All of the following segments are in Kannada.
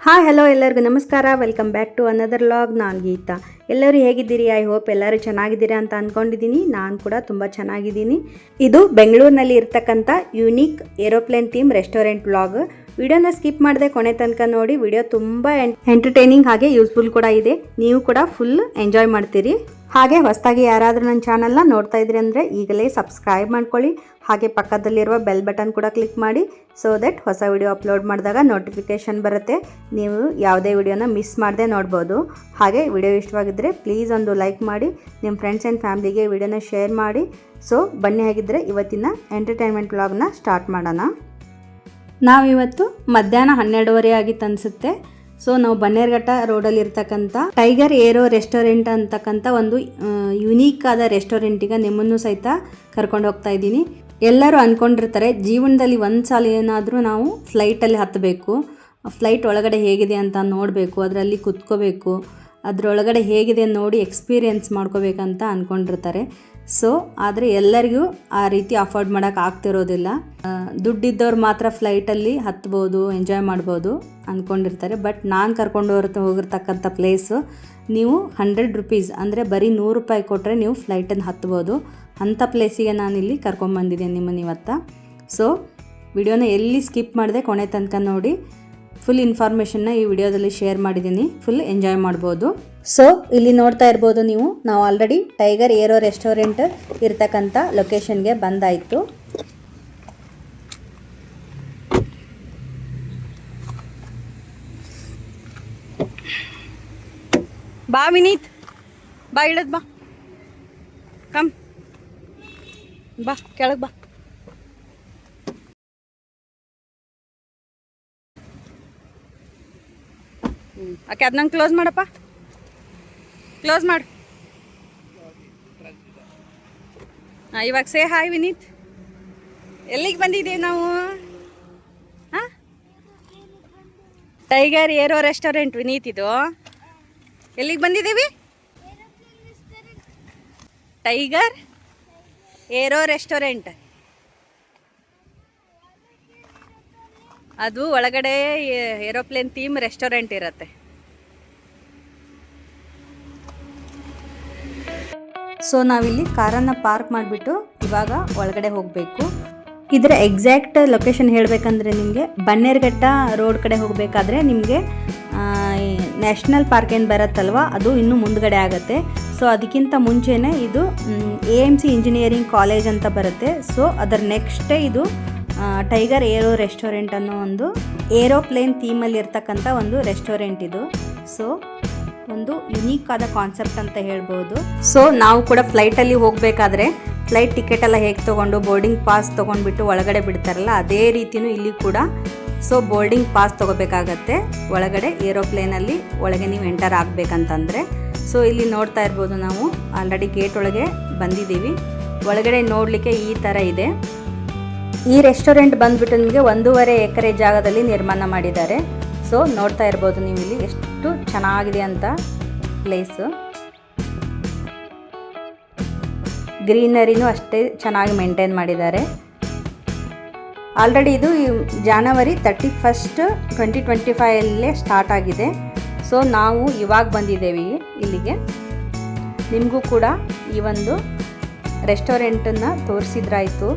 ಹಾಯ್ ಹಲೋ ಎಲ್ಲರಿಗೂ ನಮಸ್ಕಾರ. Welcome back to another vlog. ನಾನು ಗೀತಾ. ಎಲ್ಲರೂ ಹೇಗಿದ್ದೀರಿ? ಐ ಹೋಪ್ ಎಲ್ಲರೂ ಚೆನ್ನಾಗಿದ್ದೀರಾ ಅಂತ ಅಂದ್ಕೊಂಡಿದ್ದೀನಿ. ನಾನು ಕೂಡ ತುಂಬ ಚೆನ್ನಾಗಿದ್ದೀನಿ. ಇದು ಬೆಂಗಳೂರಿನಲ್ಲಿ ಇರ್ತಕ್ಕಂಥ unique aeroplane theme restaurant vlog. ವಿಡಿಯೋನ ಸ್ಕಿಪ್ ಮಾಡದೆ ಕೊನೆ ತನಕ ನೋಡಿ. ವಿಡಿಯೋ ತುಂಬ ಎಂಟರ್ಟೈನಿಂಗ್ ಹಾಗೆ ಯೂಸ್ಫುಲ್ ಕೂಡ ಇದೆ. ನೀವು ಕೂಡ ಫುಲ್ ಎಂಜಾಯ್ ಮಾಡ್ತೀರಿ. ಹಾಗೆ ಹೊಸದಾಗಿ ಯಾರಾದರೂ ನನ್ನ ಚಾನಲ್ನ ನೋಡ್ತಾ ಇದ್ರಿ ಅಂದರೆ ಈಗಲೇ ಸಬ್ಸ್ಕ್ರೈಬ್ ಮಾಡ್ಕೊಳ್ಳಿ. ಹಾಗೆ ಪಕ್ಕದಲ್ಲಿರುವ ಬೆಲ್ ಬಟನ್ ಕೂಡ ಕ್ಲಿಕ್ ಮಾಡಿ, ಸೊ ದಟ್ ಹೊಸ ವಿಡಿಯೋ ಅಪ್ಲೋಡ್ ಮಾಡಿದಾಗ ನೋಟಿಫಿಕೇಷನ್ ಬರುತ್ತೆ. ನೀವು ಯಾವುದೇ ವಿಡಿಯೋನ ಮಿಸ್ ಮಾಡದೆ ನೋಡ್ಬೋದು. ಹಾಗೆ ವಿಡಿಯೋ ಇಷ್ಟವಾಗಿದ್ದರೆ ಪ್ಲೀಸ್ ಒಂದು ಲೈಕ್ ಮಾಡಿ, ನಿಮ್ಮ ಫ್ರೆಂಡ್ಸ್ ಆ್ಯಂಡ್ ಫ್ಯಾಮ್ಲಿಗೆ ವಿಡಿಯೋನ ಶೇರ್ ಮಾಡಿ. ಸೊ ಬನ್ನಿ, ಆಗಿದ್ದರೆ ಇವತ್ತಿನ ಎಂಟರ್ಟೈನ್ಮೆಂಟ್ ವ್ಲಾಗ್ನ ಸ್ಟಾರ್ಟ್ ಮಾಡೋಣ. ನಾವಿವತ್ತು ಮಧ್ಯಾಹ್ನ 12:30 ಆಗಿತ್ತು ಅನಿಸುತ್ತೆ. ಸೊ ನಾವು ಬನ್ನೇರುಘಟ್ಟ ರೋಡಲ್ಲಿ ಇರ್ತಕ್ಕಂಥ ಟೈಗರ್ ಏರೋ ರೆಸ್ಟೋರೆಂಟ್ ಅಂತಕ್ಕಂಥ ಒಂದು ಯುನೀಕ್ ಆದ ರೆಸ್ಟೋರೆಂಟಿಗೆ ನಿಮ್ಮನ್ನು ಸಹಿತ ಕರ್ಕೊಂಡು ಹೋಗ್ತಾ ಇದ್ದೀನಿ. ಎಲ್ಲರೂ ಅಂದ್ಕೊಂಡಿರ್ತಾರೆ ಜೀವನದಲ್ಲಿ ಒಂದು ಸಲ ಏನಾದರೂ ನಾವು ಫ್ಲೈಟಲ್ಲಿ ಹತ್ತಬೇಕು, ಫ್ಲೈಟ್ ಒಳಗಡೆ ಹೇಗಿದೆ ಅಂತ ನೋಡಬೇಕು, ಅದರಲ್ಲಿ ಕುತ್ಕೋಬೇಕು, ಅದರೊಳಗಡೆ ಹೇಗಿದೆ ನೋಡಿ ಎಕ್ಸ್ಪೀರಿಯೆನ್ಸ್ ಮಾಡ್ಕೋಬೇಕಂತ ಅಂದ್ಕೊಂಡಿರ್ತಾರೆ. ಸೊ ಆದರೆ ಎಲ್ಲರಿಗೂ ಆ ರೀತಿ ಅಫೋರ್ಡ್ ಮಾಡೋಕ್ಕೆ ಆಗ್ತಿರೋದಿಲ್ಲ. ದುಡ್ಡಿದ್ದವ್ರು ಮಾತ್ರ ಫ್ಲೈಟಲ್ಲಿ ಹತ್ಬೋದು, ಎಂಜಾಯ್ ಮಾಡ್ಬೋದು ಅಂದ್ಕೊಂಡಿರ್ತಾರೆ. ಬಟ್ ನಾನು ಕರ್ಕೊಂಡು ಹೋಗಿರ್ತಕ್ಕಂಥ ಪ್ಲೇಸು ನೀವು 100 ರೂಪೀಸ್ ಅಂದರೆ ಬರೀ 100 ರೂಪಾಯಿ ಕೊಟ್ಟರೆ ನೀವು ಫ್ಲೈಟನ್ನು ಹತ್ಬೋದು. ಅಂಥ ಪ್ಲೇಸಿಗೆ ನಾನಿಲ್ಲಿ ಕರ್ಕೊಂಬಂದಿದ್ದೇನೆ ನಿಮ್ಮನ್ನು ಇವತ್ತು. ಸೊ ವಿಡಿಯೋನ ಎಲ್ಲಿ ಸ್ಕಿಪ್ ಮಾಡಿದೆ ಕೊನೆ ತನಕ ನೋಡಿ. ಫುಲ್ ಇನ್ಫಾರ್ಮೇಷನ್ನ ಈ ವಿಡಿಯೋದಲ್ಲಿ ಶೇರ್ ಮಾಡಿದ್ದೀನಿ. ಫುಲ್ ಎಂಜಾಯ್ ಮಾಡ್ಬೋದು. ಸೊ ಇಲ್ಲಿ ನೋಡ್ತಾ ಇರ್ಬೋದು ನೀವು, ನಾವು ಆಲ್ರೆಡಿ ಟೈಗರ್ ಏರೋ ರೆಸ್ಟೋರೆಂಟ್ ಇರ್ತಕ್ಕಂಥ ಲೊಕೇಶನ್ಗೆ ಬಂದಾಯಿತು. ಬಾ ವಿನೀತ್, ಬಾ ಇಳದ್ ಬಾ, ಕಮ್ ಬಾ ಕೆಳಗೆ ಬಾ. ಓಕೆ, ಅದು ನಂಗೆ ಕ್ಲೋಸ್ ಮಾಡಪ್ಪ, ಕ್ಲೋಸ್ ಮಾಡು. ಹಾಂ, ಇವಾಗ ಸೇ ಹಾಯ್ ವಿನೀತ್. ಎಲ್ಲಿಗೆ ಬಂದಿದ್ದೀವಿ ನಾವು? ಹಾಂ, ಟೈಗರ್ ಏರೋ ರೆಸ್ಟೋರೆಂಟ್ ವಿನೀತ್. ಇದು ಎಲ್ಲಿಗೆ ಬಂದಿದ್ದೀವಿ? Tiger aero restaurant. ಅದು ಒಳಗಡೆ ಏರೋಪ್ಲೇನ್ ಥೀಮ್ ರೆಸ್ಟೋರೆಂಟ್ ಇರುತ್ತೆ. ಸೊ ನಾವಿಲ್ಲಿ ಕಾರನ್ನು ಪಾರ್ಕ್ ಮಾಡಿಬಿಟ್ಟು ಇವಾಗ ಒಳಗಡೆ ಹೋಗಬೇಕು. ಇದರ ಎಕ್ಸಾಕ್ಟ್ ಲೊಕೇಶನ್ ಹೇಳಬೇಕಂದ್ರೆ ನಿಮಗೆ ಬನ್ನೇರುಘಟ್ಟ ರೋಡ್ ಕಡೆ ಹೋಗಬೇಕಾದ್ರೆ ನಿಮಗೆ ನ್ಯಾಷನಲ್ ಪಾರ್ಕ್ ಏನು ಬರುತ್ತಲ್ವ, ಅದು ಇನ್ನೂ ಮುಂದ್ಗಡೆ ಆಗುತ್ತೆ. ಸೊ ಅದಕ್ಕಿಂತ ಮುಂಚೆನೇ ಇದು AMC ಇಂಜಿನಿಯರಿಂಗ್ ಕಾಲೇಜ್ ಅಂತ ಬರುತ್ತೆ. ಸೊ ಅದರ ನೆಕ್ಸ್ಟೇ ಇದು ಟೈಗರ್ ಏರೋ ರೆಸ್ಟೋರೆಂಟ್ ಅನ್ನೋ ಒಂದು ಏರೋಪ್ಲೇನ್ ಥೀಮಲ್ಲಿ ಇರ್ತಕ್ಕಂಥ ಒಂದು ರೆಸ್ಟೋರೆಂಟ್ ಇದು. ಸೊ ಒಂದು ಯುನೀಕ್ ಆದ ಕಾನ್ಸೆಪ್ಟ್ ಅಂತ ಹೇಳ್ಬೋದು. ಸೊ ನಾವು ಕೂಡ ಫ್ಲೈಟಲ್ಲಿ ಹೋಗಬೇಕಾದ್ರೆ ಫ್ಲೈಟ್ ಟಿಕೆಟ್ ಎಲ್ಲ ಹೇಗೆ ತೊಗೊಂಡು ಬೋರ್ಡಿಂಗ್ ಪಾಸ್ ತೊಗೊಂಡ್ಬಿಟ್ಟು ಒಳಗಡೆ ಬಿಡ್ತಾರಲ್ಲ, ಅದೇ ರೀತಿಯೂ ಇಲ್ಲಿ ಕೂಡ ಸೊ ಬೋರ್ಡಿಂಗ್ ಪಾಸ್ ತೊಗೋಬೇಕಾಗತ್ತೆ ಒಳಗಡೆ ಏರೋಪ್ಲೇನಲ್ಲಿ ಒಳಗೆ ನೀವು ಎಂಟರ್ ಆಗಬೇಕಂತಂದರೆ. ಸೊ ಇಲ್ಲಿ ನೋಡ್ತಾ ಇರ್ಬೋದು, ನಾವು ಆಲ್ರೆಡಿ ಗೇಟ್ ಒಳಗೆ ಬಂದಿದ್ದೀವಿ. ಒಳಗಡೆ ನೋಡಲಿಕ್ಕೆ ಈ ಥರ ಇದೆ. ಈ ರೆಸ್ಟೋರೆಂಟ್ ಬಂದುಬಿಟ್ಟು ನಿಮಗೆ 1.5 ಎಕರೆ ಜಾಗದಲ್ಲಿ ನಿರ್ಮಾಣ ಮಾಡಿದ್ದಾರೆ. ಸೊ ನೋಡ್ತಾ ಇರ್ಬೋದು ನೀವು ಇಲ್ಲಿ ಎಷ್ಟು ಚೆನ್ನಾಗಿದೆ ಅಂತ ಪ್ಲೇಸು. ಗ್ರೀನರಿನೂ ಅಷ್ಟೇ ಚೆನ್ನಾಗಿ ಮೇಂಟೈನ್ ಮಾಡಿದ್ದಾರೆ. ಆಲ್ರೆಡಿ ಇದು ಜನವರಿ 31, 2025 ಸ್ಟಾರ್ಟ್ ಆಗಿದೆ. ಸೊ ನಾವು ಇವಾಗ ಬಂದಿದ್ದೇವೆ ಇಲ್ಲಿಗೆ. ನಿಮಗೂ ಕೂಡ ಈ ಒಂದು ರೆಸ್ಟೋರೆಂಟನ್ನು ತೋರಿಸಿದ್ರಾಯಿತು,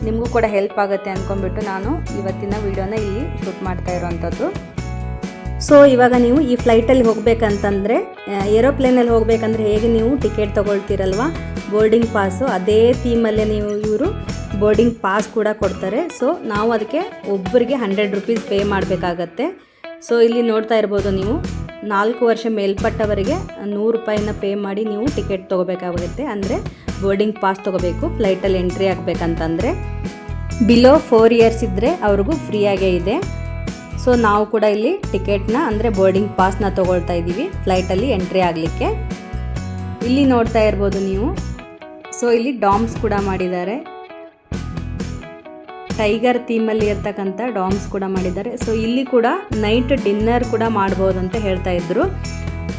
ನಿಮಗೂ ಕೂಡ ಹೆಲ್ಪ್ ಆಗುತ್ತೆ ಅಂದ್ಕೊಂಡ್ಬಿಟ್ಟು ನಾನು ಇವತ್ತಿನ ವಿಡಿಯೋನ ಇಲ್ಲಿ ಶೂಟ್ ಮಾಡ್ತಾ ಇರೋವಂಥದ್ದು. ಸೊ ಇವಾಗ ನೀವು ಈ ಫ್ಲೈಟಲ್ಲಿ ಹೋಗಬೇಕಂತಂದರೆ, ಏರೋಪ್ಲೇನಲ್ಲಿ ಹೋಗಬೇಕಂದ್ರೆ ಹೇಗೆ ನೀವು ಟಿಕೆಟ್ ತೊಗೊಳ್ತೀರಲ್ವ ಬೋರ್ಡಿಂಗ್ ಪಾಸು, ಅದೇ ಥೀಮಲ್ಲೇ ಇವರು ಬೋರ್ಡಿಂಗ್ ಪಾಸ್ ಕೂಡ ಕೊಡ್ತಾರೆ. ಸೊ ನಾವು ಅದಕ್ಕೆ ಒಬ್ಬರಿಗೆ 100 ರೂಪೀಸ್ ಪೇ ಮಾಡಬೇಕಾಗತ್ತೆ. ಸೊ ಇಲ್ಲಿ ನೋಡ್ತಾ ಇರ್ಬೋದು ನೀವು, 4 ವರ್ಷ ಮೇಲ್ಪಟ್ಟವರಿಗೆ 100 ರೂಪಾಯಿನ ಪೇ ಮಾಡಿ ನೀವು ಟಿಕೆಟ್ ತೊಗೋಬೇಕಾಗುತ್ತೆ. ಅಂದರೆ ಬೋರ್ಡಿಂಗ್ ಪಾಸ್ ತೊಗೋಬೇಕು ಫ್ಲೈಟಲ್ಲಿ ಎಂಟ್ರಿ ಆಗಬೇಕಂತಂದರೆ. ಬಿಲೋ 4 ಇಯರ್ಸ್ ಇದ್ದರೆ ಅವ್ರಿಗೂ ಫ್ರೀಯಾಗೇ ಇದೆ. ಸೊ ನಾವು ಕೂಡ ಇಲ್ಲಿ ಟಿಕೆಟ್ನ ಅಂದರೆ ಬೋರ್ಡಿಂಗ್ ಪಾಸ್ನ ತೊಗೊಳ್ತಾ ಇದ್ದೀವಿ ಫ್ಲೈಟಲ್ಲಿ ಎಂಟ್ರಿ ಆಗಲಿಕ್ಕೆ. ಇಲ್ಲಿ ನೋಡ್ತಾ ಇರ್ಬೋದು ನೀವು, ಸೊ ಇಲ್ಲಿ ಡಾಮ್ಸ್ ಕೂಡ ಮಾಡಿದ್ದಾರೆ. ಟೈಗರ್ ಥೀಮಲ್ಲಿ ಇರ್ತಕ್ಕಂಥ ಡಾಮ್ಸ್ ಕೂಡ ಮಾಡಿದ್ದಾರೆ. ಸೊ ಇಲ್ಲಿ ಕೂಡ ನೈಟ್ ಡಿನ್ನರ್ ಕೂಡ ಮಾಡ್ಬೋದು ಅಂತ ಹೇಳ್ತಾ ಇದ್ರು.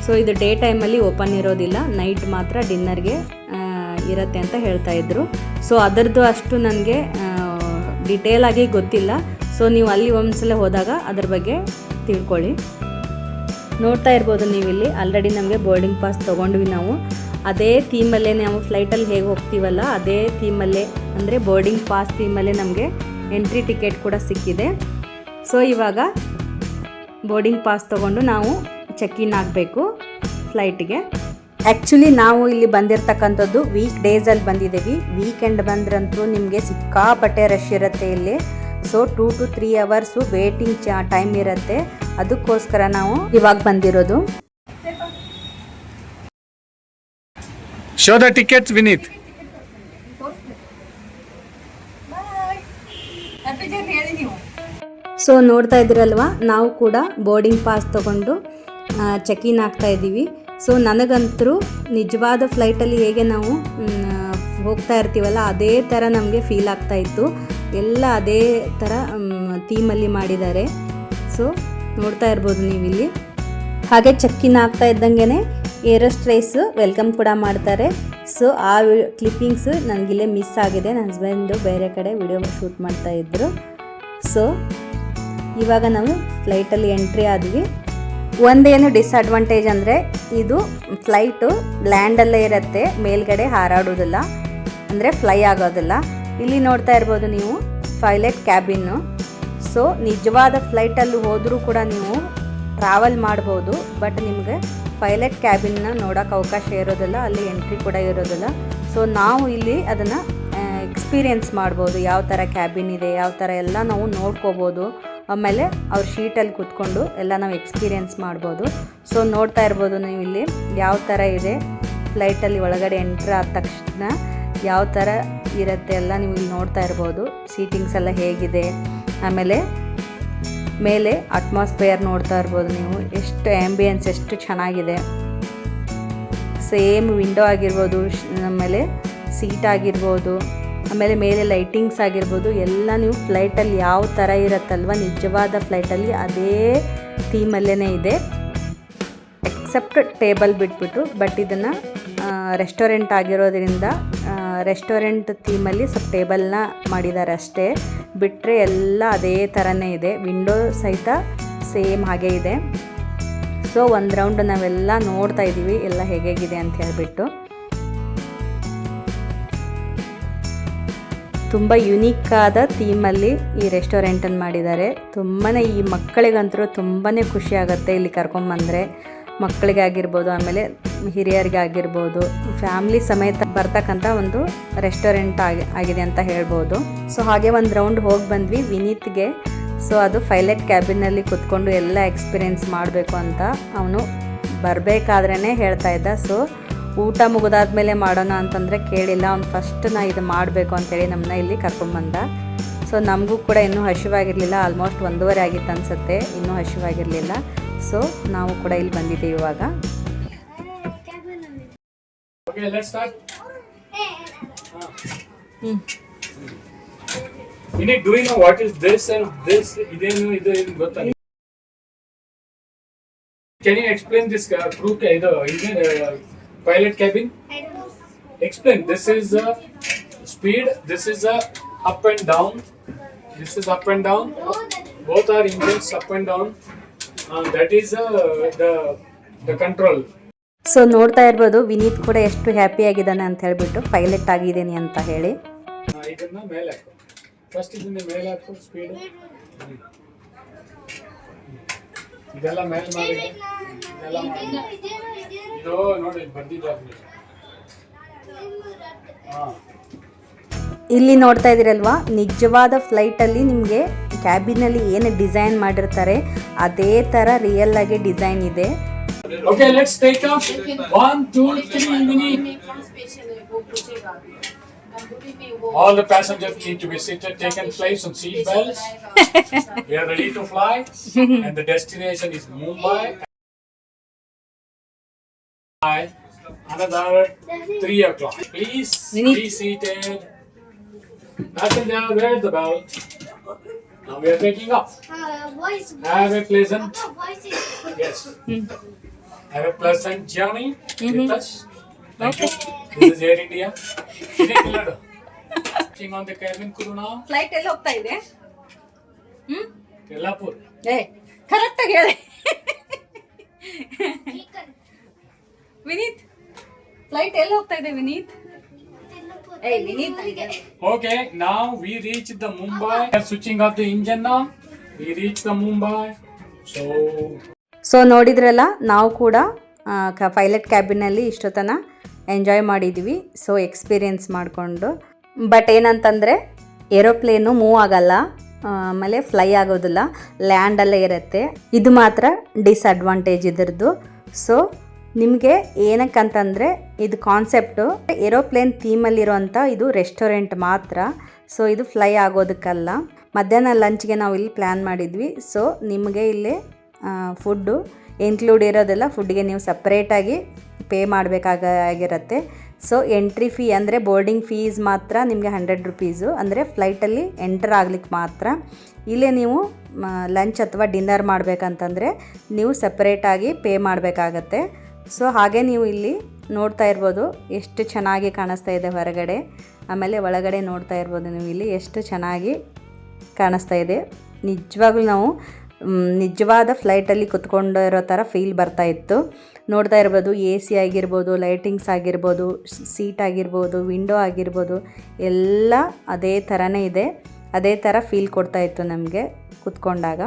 ಸೊ ಇದು ಡೇ ಟೈಮಲ್ಲಿ ಓಪನ್ ಇರೋದಿಲ್ಲ, ನೈಟ್ ಮಾತ್ರ ಡಿನ್ನರ್ಗೆ ಇರುತ್ತೆ ಅಂತ ಹೇಳ್ತಾ ಇದ್ರು. ಸೊ ಅದರದ್ದು ಅಷ್ಟು ನನಗೆ ಡೀಟೇಲ್ ಆಗಿ ಗೊತ್ತಿಲ್ಲ. ಸೊ ನೀವು ಅಲ್ಲಿ ಒಂದ್ಸಲ ಹೋದಾಗ ಅದ್ರ ಬಗ್ಗೆ ತಿಳ್ಕೊಳ್ಳಿ. ನೋಡ್ತಾ ಇರ್ಬೋದು ನೀವು ಇಲ್ಲಿ ಆಲ್ರೆಡಿ ನಮಗೆ ಬೋರ್ಡಿಂಗ್ ಪಾಸ್ ತೊಗೊಂಡ್ವಿ ನಾವು. ಅದೇ ಥೀಮಲ್ಲೇ ನಾವು ಫ್ಲೈಟಲ್ಲಿ ಹೇಗೆ ಹೋಗ್ತೀವಲ್ಲ ಅದೇ ಥೀಮಲ್ಲೇ ಅಂದರೆ ಬೋರ್ಡಿಂಗ್ ಪಾಸ್ ಥೀಮಲ್ಲೇ ನಮಗೆ ಎಂಟ್ರಿ ಟಿಕೆಟ್ ಕೂಡ ಸಿಕ್ಕಿದೆ. ಸೊ ಇವಾಗ ಬೋರ್ಡಿಂಗ್ ಪಾಸ್ ತೊಗೊಂಡು ನಾವು ಚೆಕ್ ಇನ್ ಆಗಬೇಕು ಫ್ಲೈಟಿಗೆ. ಆ್ಯಕ್ಚುಲಿ ನಾವು ಇಲ್ಲಿ ಬಂದಿರತಕ್ಕಂಥದ್ದು ವೀಕ್ ಡೇಸಲ್ಲಿ ಬಂದಿದ್ದೀವಿ. ವೀಕೆಂಡ್ ಬಂದ್ರಂತೂ ನಿಮಗೆ ಸಿಕ್ಕಾಪಟ್ಟೆ ರಶ್ ಇರುತ್ತೆ ಇಲ್ಲಿ. So 2 to 3 hours waiting time ಇರುತ್ತೆ. ಅದಕ್ಕೋಸ್ಕರ ನಾವು ಇವಾಗ ಬಂದಿರೋದು. Show the tickets, Vineet. So ನೋಡ್ತಾ ಇದ್ದೀರಲ್ವಾ, ನಾವು ಕೂಡ ಬೋರ್ಡಿಂಗ್ ಪಾಸ್ ತೊಗೊಂಡು ಚೆಕ್ ಇನ್ ಆಗ್ತಾ ಇದ್ದೀವಿ. ಸೊ ನನಗಂತರೂ ನಿಜವಾದ ಫ್ಲೈಟಲ್ಲಿ ಹೇಗೆ ನಾವು ಹೋಗ್ತಾ ಇರ್ತೀವಲ್ಲ ಅದೇ ಥರ ನಮಗೆ ಫೀಲ್ ಆಗ್ತಾ ಇತ್ತು. ಎಲ್ಲ ಅದೇ ಥರ ಥೀಮಲ್ಲಿ ಮಾಡಿದ್ದಾರೆ. ಸೊ ನೋಡ್ತಾ ಇರ್ಬೋದು ನೀವಿಲ್ಲಿ. ಹಾಗೆ ಚೆಕ್ ಇನ್ ಆಗ್ತಾ ಇದ್ದಂಗೆ ಏರೋಸ್ಟ್ರೇಸ್ ವೆಲ್ಕಮ್ ಕೂಡ ಮಾಡ್ತಾರೆ. ಸೊ ಆ ಕ್ಲಿಪ್ಪಿಂಗ್ಸು ನನಗಿಲ್ಲೇ ಮಿಸ್ ಆಗಿದೆ. ನನ್ನ ಹಸ್ಬೆಂಡು ಬೇರೆ ಕಡೆ ವಿಡಿಯೋ ಶೂಟ್ ಮಾಡ್ತಾಯಿದ್ರು. ಸೊ ಇವಾಗ ನಾವು ಫ್ಲೈಟಲ್ಲಿ ಎಂಟ್ರಿ ಆದ್ವಿ. ಒಂದೇನು ಡಿಸ್ಅಡ್ವಾಂಟೇಜ್ ಅಂದರೆ ಇದು ಫ್ಲೈಟು ಲ್ಯಾಂಡಲ್ಲೇ ಇರುತ್ತೆ, ಮೇಲ್ಗಡೆ ಹಾರಾಡೋದಿಲ್ಲ, ಅಂದರೆ ಫ್ಲೈ ಆಗೋದಿಲ್ಲ. ಇಲ್ಲಿ ನೋಡ್ತಾ ಇರ್ಬೋದು ನೀವು ಪೈಲಟ್ ಕ್ಯಾಬಿನ್ನು. ಸೊ ನಿಜವಾದ ಫ್ಲೈಟಲ್ಲಿ ಹೋದರೂ ಕೂಡ ನೀವು ಟ್ರಾವೆಲ್ ಮಾಡ್ಬೋದು, ಬಟ್ ನಿಮಗೆ ಪೈಲಟ್ ಕ್ಯಾಬಿನ್ನ ನೋಡೋಕೆ ಅವಕಾಶ ಇರೋದಿಲ್ಲ, ಅಲ್ಲಿ ಎಂಟ್ರಿ ಕೂಡ ಇರೋದಿಲ್ಲ. ಸೊ ನಾವು ಇಲ್ಲಿ ಅದನ್ನು ಎಕ್ಸ್ಪೀರಿಯೆನ್ಸ್ ಮಾಡ್ಬೋದು, ಯಾವ ಥರ ಕ್ಯಾಬಿನ್ ಇದೆ, ಯಾವ ಥರ ಎಲ್ಲ ನಾವು ನೋಡ್ಕೋಬೋದು. ಆಮೇಲೆ ಅವ್ರ ಶೀಟಲ್ಲಿ ಕೂತ್ಕೊಂಡು ಎಲ್ಲ ನಾವು ಎಕ್ಸ್ಪೀರಿಯೆನ್ಸ್ ಮಾಡ್ಬೋದು. ಸೊ ನೋಡ್ತಾ ಇರ್ಬೋದು ನೀವು ಇಲ್ಲಿ ಯಾವ ಥರ ಇದೆ ಫ್ಲೈಟಲ್ಲಿ ಒಳಗಡೆ ಎಂಟ್ರ್ ಆದ ತಕ್ಷಣ ಯಾವ ಥರ ಇರುತ್ತೆ ಎಲ್ಲ ನೀವು ಇಲ್ಲಿ ನೋಡ್ತಾ ಇರ್ಬೋದು. ಸೀಟಿಂಗ್ಸ್ ಎಲ್ಲ ಹೇಗಿದೆ, ಆಮೇಲೆ ಮೇಲೆ ಅಟ್ಮಾಸ್ಫಿಯರ್ ನೋಡ್ತಾ ಇರ್ಬೋದು ನೀವು, ಎಷ್ಟು ಆ್ಯಂಬಿಯನ್ಸ್ ಎಷ್ಟು ಚೆನ್ನಾಗಿದೆ. ಸೇಮ್ ವಿಂಡೋ ಆಗಿರ್ಬೋದು, ಆಮೇಲೆ ಸೀಟ್ ಆಗಿರ್ಬೋದು, ಆಮೇಲೆ ಮೇಲೆ ಲೈಟಿಂಗ್ಸ್ ಆಗಿರ್ಬೋದು, ಎಲ್ಲ ನೀವು ಫ್ಲೈಟಲ್ಲಿ ಯಾವ ಥರ ಇರುತ್ತಲ್ವ ನಿಜವಾದ ಫ್ಲೈಟಲ್ಲಿ ಅದೇ ಥೀಮಲ್ಲೇ ಇದೆ. ಎಕ್ಸೆಪ್ಟ್ ಟೇಬಲ್ ಬಿಟ್ಬಿಟ್ಟು, ಬಟ್ ಇದನ್ನು ರೆಸ್ಟೋರೆಂಟ್ ಆಗಿರೋದ್ರಿಂದ ರೆಸ್ಟೋರೆಂಟ್ ಥೀಮಲ್ಲಿ ಸ್ವಲ್ಪ ಟೇಬಲ್ನ ಮಾಡಿದ್ದಾರೆ ಅಷ್ಟೇ, ಬಿಟ್ಟರೆ ಎಲ್ಲ ಅದೇ ಥರನೇ ಇದೆ. ವಿಂಡೋ ಸಹಿತ ಸೇಮ್ ಹಾಗೆ ಇದೆ. ಸೊ ಒಂದು ರೌಂಡ್ ನಾವೆಲ್ಲ ನೋಡ್ತಾ ಇದ್ದೀವಿ ಎಲ್ಲ ಹೇಗಿದೆ ಅಂತ ಹೇಳಿಬಿಟ್ಟು. ತುಂಬ ಯುನೀಕ್ ಆದ ಥೀಮಲ್ಲಿ ಈ ರೆಸ್ಟೋರೆಂಟನ್ನು ಮಾಡಿದ್ದಾರೆ. ತುಂಬಾ ಈ ಮಕ್ಕಳಿಗಂತೂ ತುಂಬಾ ಖುಷಿ ಆಗುತ್ತೆ ಇಲ್ಲಿ ಕರ್ಕೊಂಬಂದರೆ. ಮಕ್ಕಳಿಗಾಗಿರ್ಬೋದು, ಆಮೇಲೆ ಹಿರಿಯರಿಗಾಗಿರ್ಬೋದು, ಫ್ಯಾಮ್ಲಿ ಸಮೇತ ಬರ್ತಕ್ಕಂಥ ಒಂದು ರೆಸ್ಟೋರೆಂಟ್ ಆಗಿದೆ ಅಂತ ಹೇಳ್ಬೋದು. ಸೊ ಹಾಗೆ ಒಂದು ರೌಂಡ್ ಹೋಗಿ ಬಂದ್ವಿ ವಿನೀತ್ಗೆ. ಸೊ ಅದು ಪೈಲಟ್ ಕ್ಯಾಬಿನಲ್ಲಿ ಕುತ್ಕೊಂಡು ಎಲ್ಲ ಎಕ್ಸ್ಪೀರಿಯೆನ್ಸ್ ಮಾಡಬೇಕು ಅಂತ ಅವನು ಬರಬೇಕಾದ್ರೇ ಹೇಳ್ತಾ ಇದ್ದ. ಸೊ ಊಟ ಮುಗಿದಾದ್ಮೇಲೆ ಮಾಡೋಣ ಅಂತಂದರೆ ಕೇಳಿಲ್ಲ, ಅವ್ನು ಫಸ್ಟ್ ನಾ ಇದು ಮಾಡಬೇಕು ಅಂತೇಳಿ ನಮ್ಮನ್ನ ಇಲ್ಲಿ ಕರ್ಕೊಂಡ್ಬಂದ. ಸೊ ನಮಗೂ ಕೂಡ ಇನ್ನೂ ಹಸಿವಾಗಿರಲಿಲ್ಲ, ಆಲ್ಮೋಸ್ಟ್ 1:30 ಆಗಿತ್ತು ಅನಿಸುತ್ತೆ, ಇನ್ನೂ ಹಸಿವಾಗಿರಲಿಲ್ಲ. ಸೊ ನಾವು ಕೂಡ ಇಲ್ಲಿ ಬಂದಿದ್ದೀವಿ ಇವಾಗ. Okay, let's start. Vineet, do you know what is this and this? Idenu idu gotta. Can you explain this crew pilot cabin? I don't know. Explain. This is speed. This is up and down. This is up and down. Both are engines up and down. That is the control. So ನೋಡ್ತಾ ಇರ್ಬೋದು ವಿನೀತ್ ಕೂಡ ಎಷ್ಟು ಹ್ಯಾಪಿ ಆಗಿದ್ದಾನೆ ಅಂತ ಹೇಳ್ಬಿಟ್ಟು, ಪೈಲಟ್ ಆಗಿದ್ದೀನಿ ಅಂತ ಹೇಳಿ. ಇದನ್ನ ಮೇಲೆ ಹಾಕು. ಫಸ್ಟ್ ಇದನ್ನ ಮೇಲೆ ಹಾಕು, ಸ್ಪೀಡ್ ಇದೆಲ್ಲ ಮೇಲೆ ಮಾಡಿ. ಇದೆಲ್ಲ ಇದು ನೋಡಿ ಬಂದಿದ್ದಾರೆ. ಇಲ್ಲಿ ನೋಡ್ತಾ ಇದ್ದೀರಲ್ವಾ, ನಿಜವಾದ ಫ್ಲೈಟಲ್ಲಿ ನಿಮಗೆ ಕ್ಯಾಬಿನಲ್ಲಿ ಏನು ಡಿಸೈನ್ ಮಾಡಿರ್ತಾರೆ ಅದೇ ಥರ ರಿಯಲ್ ಆಗಿ ಡಿಸೈನ್ ಇದೆ. Okay, let's take off. 1, 2, 3 minutes. All the passengers need to be seated, taken place on seat belts. We are ready to fly, and the destination is Mumbai. Another 3 o'clock. Please be seated. Passenger, wear the belt. Now we are taking off. Voice. Have a pleasant. Voice. Yes. Have a pleasant journey with us. Thank you. This is Air India. Watching on the cabin crew now. Flight ಎಲ್ಲಿ ಹೋಗ್ತಾ ಇದೆ? Yellapur. ಕರೆಕ್ಟಾಗಿ ಹೇಳಿ. ವಿನೀತ್ ಫ್ಲೈಟ್ ಎಲ್ಲಿ ಹೋಗ್ತಾ ಇದೆ ವಿನೀತ್? ಏಯ್ Vineet Okay, now we reach the Mumbai. We are switching off the engine now. We reach the Mumbai. So ನೋಡಿದ್ರಲ್ಲ, ನಾವು ಕೂಡ ಪೈಲಟ್ ಕ್ಯಾಬಿನಲ್ಲಿ ಇಷ್ಟೊತ್ತನ ಎಂಜಾಯ್ ಮಾಡಿದ್ವಿ. ಸೊ ಎಕ್ಸ್ಪೀರಿಯೆನ್ಸ್ ಮಾಡಿಕೊಂಡು, ಬಟ್ ಏನಂತಂದರೆ ಏರೋಪ್ಲೇನು ಮೂವ್ ಆಗಲ್ಲ, ಆಮೇಲೆ ಫ್ಲೈ ಆಗೋದಿಲ್ಲ, ಲ್ಯಾಂಡಲ್ಲೇ ಇರುತ್ತೆ. ಇದು ಮಾತ್ರ ಡಿಸ್ಅಡ್ವಾಂಟೇಜ್ ಇದರದ್ದು. ಸೊ ನಿಮಗೆ ಏನಕ್ಕಂತಂದರೆ ಇದು ಕಾನ್ಸೆಪ್ಟು ಏರೋಪ್ಲೇನ್ ಥೀಮಲ್ಲಿರೋಂಥ ಇದು ರೆಸ್ಟೋರೆಂಟ್ ಮಾತ್ರ. ಸೊ ಇದು ಫ್ಲೈ ಆಗೋದಕ್ಕಲ್ಲ. ಮಧ್ಯಾಹ್ನ ಲಂಚ್ಗೆ ನಾವು ಇಲ್ಲಿ ಪ್ಲ್ಯಾನ್ ಮಾಡಿದ್ವಿ. ಸೊ ನಿಮಗೆ ಇಲ್ಲಿ ಫುಡ್ಡು ಇನ್ಕ್ಲೂಡ್ ಇರೋದೆಲ್ಲ, ಫುಡ್ಗೆ ನೀವು ಸಪ್ರೇಟಾಗಿ ಪೇ ಮಾಡಬೇಕಾಗಿರುತ್ತೆ. ಸೊ ಎಂಟ್ರಿ ಫೀ ಅಂದರೆ ಬೋರ್ಡಿಂಗ್ ಫೀಸ್ ಮಾತ್ರ ನಿಮಗೆ 100 ರುಪೀಸು, ಅಂದರೆ ಫ್ಲೈಟಲ್ಲಿ ಎಂಟರ್ ಆಗ್ಲಿಕ್ಕೆ ಮಾತ್ರ. ಇಲ್ಲೇ ನೀವು ಲಂಚ್ ಅಥವಾ ಡಿನ್ನರ್ ಮಾಡಬೇಕಂತಂದರೆ ನೀವು ಸಪ್ರೇಟಾಗಿ ಪೇ ಮಾಡಬೇಕಾಗತ್ತೆ. ಸೊ ಹಾಗೆ ನೀವು ಇಲ್ಲಿ ನೋಡ್ತಾ ಇರ್ಬೋದು ಎಷ್ಟು ಚೆನ್ನಾಗಿ ಕಾಣಿಸ್ತಾ ಇದೆ ಹೊರಗಡೆ, ಆಮೇಲೆ ಒಳಗಡೆ ನೋಡ್ತಾ ಇರ್ಬೋದು ನೀವು ಇಲ್ಲಿ ಎಷ್ಟು ಚೆನ್ನಾಗಿ ಕಾಣಿಸ್ತಾ ಇದೆ. ನಿಜವಾಗ್ಲೂ ನಾವು ನಿಜವಾದ ಫ್ಲೈಟಲ್ಲಿ ಕುತ್ಕೊಂಡಿರೋ ಥರ ಫೀಲ್ ಬರ್ತಾಯಿತ್ತು. ನೋಡ್ತಾ ಇರ್ಬೋದು AC ಆಗಿರ್ಬೋದು, ಲೈಟಿಂಗ್ಸ್ ಆಗಿರ್ಬೋದು, ಸೀಟ್ ಆಗಿರ್ಬೋದು, ವಿಂಡೋ ಆಗಿರ್ಬೋದು, ಎಲ್ಲ ಅದೇ ಥರನೇ ಇದೆ. ಅದೇ ಥರ ಫೀಲ್ ಕೊಡ್ತಾಯಿತ್ತು ನಮಗೆ ಕುತ್ಕೊಂಡಾಗ.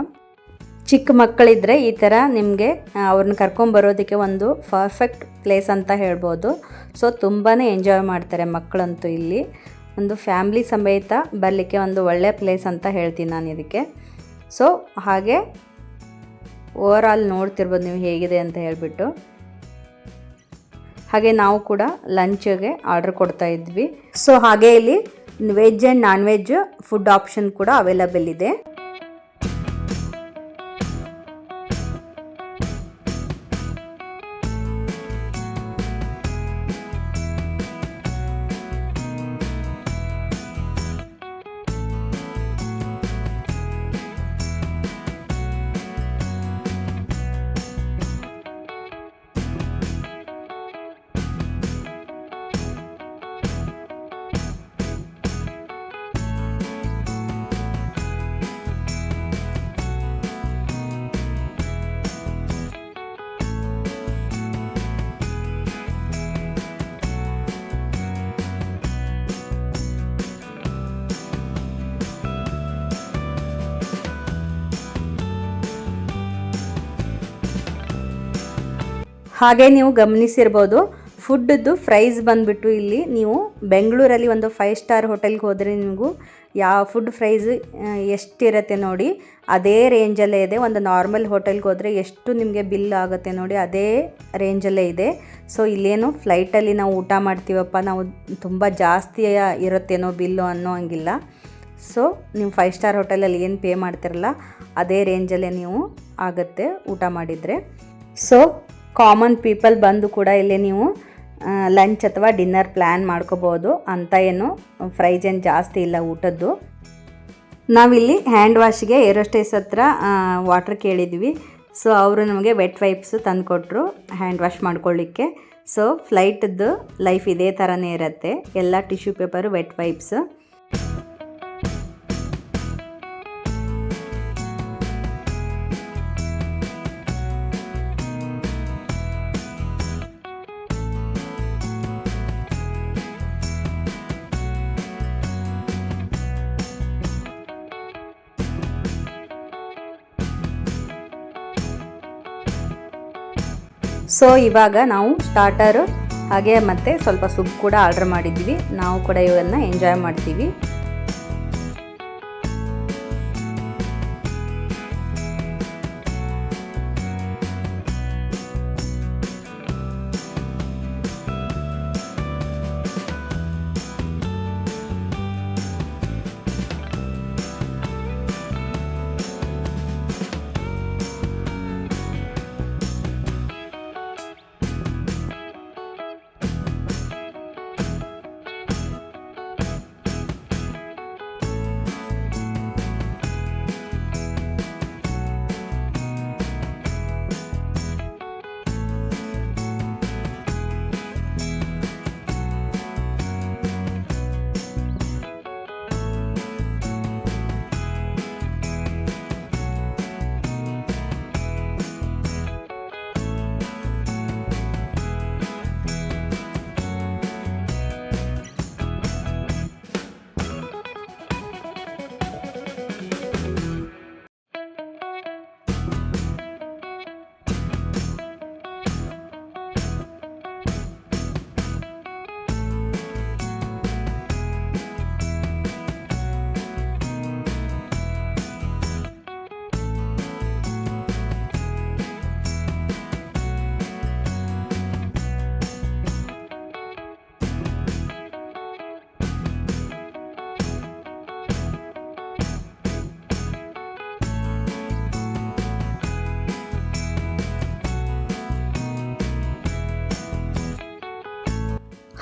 ಚಿಕ್ಕ ಮಕ್ಕಳಿದ್ದರೆ ಈ ಥರ ನಿಮಗೆ ಅವ್ರನ್ನ ಕರ್ಕೊಂಬರೋದಕ್ಕೆ ಒಂದು ಪರ್ಫೆಕ್ಟ್ ಪ್ಲೇಸ್ ಅಂತ ಹೇಳ್ಬೋದು. ಸೊ ತುಂಬಾ ಎಂಜಾಯ್ ಮಾಡ್ತಾರೆ ಮಕ್ಕಳಂತೂ. ಇಲ್ಲಿ ಒಂದು ಫ್ಯಾಮ್ಲಿ ಸಮೇತ ಬರಲಿಕ್ಕೆ ಒಂದು ಒಳ್ಳೆಯ ಪ್ಲೇಸ್ ಅಂತ ಹೇಳ್ತೀನಿ ನಾನು ಇದಕ್ಕೆ. ಸೊ ಹಾಗೆ ಓವರ್ ಆಲ್ ನೋಡ್ತಿರ್ಬೋದು ನೀವು ಹೇಗಿದೆ ಅಂತ ಹೇಳಿಬಿಟ್ಟು. ಹಾಗೆ ನಾವು ಕೂಡ ಲಂಚ್ಗೆ ಆರ್ಡ್ರ್ ಕೊಡ್ತಾ ಇದ್ವಿ. ಸೊ ಹಾಗೆ ಇಲ್ಲಿ veg and non veg food option ಕೂಡ ಅವೈಲಬಲ್ ಇದೆ. ಹಾಗೆ ನೀವು ಗಮನಿಸಿರ್ಬೋದು ಫುಡ್ದು ಪ್ರೈಸ್ ಬಂದುಬಿಟ್ಟು ಇಲ್ಲಿ ನೀವು ಬೆಂಗಳೂರಲ್ಲಿ ಒಂದು 5 ಸ್ಟಾರ್ ಹೋಟೆಲ್ಗೆ ಹೋದರೆ ನಿಮಗೂ ಯಾವ ಫುಡ್ ಪ್ರೈಸ್ ಎಷ್ಟಿರುತ್ತೆ ನೋಡಿ ಅದೇ ರೇಂಜಲ್ಲೇ ಇದೆ. ಒಂದು ನಾರ್ಮಲ್ ಹೋಟೆಲ್ಗೆ ಹೋದರೆ ಎಷ್ಟು ನಿಮಗೆ ಬಿಲ್ ಆಗುತ್ತೆ ನೋಡಿ ಅದೇ ರೇಂಜಲ್ಲೇ ಇದೆ. ಸೊ ಇಲ್ಲೇನು ಫ್ಲೈಟಲ್ಲಿ ನಾವು ಊಟ ಮಾಡ್ತೀವಪ್ಪ, ನಾವು ತುಂಬ ಜಾಸ್ತಿ ಇರುತ್ತೇನೋ ಬಿಲ್ಲು ಅನ್ನೋ ಹಂಗಿಲ್ಲ. ಸೊ ನೀವು 5 ಸ್ಟಾರ್ ಹೋಟೆಲಲ್ಲಿ ಏನು ಪೇ ಮಾಡ್ತಿರಲ್ಲ ಅದೇ ರೇಂಜಲ್ಲೇ ನೀವು ಆಗುತ್ತೆ ಊಟ ಮಾಡಿದರೆ. ಸೊ ಕಾಮನ್ ಪೀಪಲ್ ಬಂದು ಕೂಡ ಇಲ್ಲಿ ನೀವು ಲಂಚ್ ಅಥವಾ ಡಿನ್ನರ್ ಪ್ಲ್ಯಾನ್ ಮಾಡ್ಕೋಬೋದು ಅಂತ. ಏನು ಪ್ರೈಸ್ ಏನು ಜಾಸ್ತಿ ಇಲ್ಲ ಊಟದ್ದು. ನಾವಿಲ್ಲಿ ಹ್ಯಾಂಡ್ ವಾಶ್ಗೆ ಏರೋಸ್ಟೇಸ್ ಹತ್ರ ವಾಟ್ರ್ ಕೇಳಿದ್ವಿ. ಸೊ ಅವರು ನಮಗೆ ವೆಟ್ ವೈಪ್ಸ್ ತಂದುಕೊಟ್ರು ಹ್ಯಾಂಡ್ ವಾಶ್ ಮಾಡ್ಕೊಳ್ಳಿಕ್ಕೆ. ಸೊ ಫ್ಲೈಟದ್ದು ಲೈಫ್ ಇದೇ ಥರನೇ ಇರುತ್ತೆ, ಎಲ್ಲ tissue paper, vet wipes. So ಇವಾಗ ನಾವು ಸ್ಟಾರ್ಟರು ಹಾಗೆ ಮತ್ತು ಸ್ವಲ್ಪ ಸೂಪ್ ಕೂಡ ಆರ್ಡ್ರ್ ಮಾಡಿದ್ವಿ. ನಾವು ಕೂಡ ಇವನ್ನ ಎಂಜಾಯ್ ಮಾಡ್ತೀವಿ.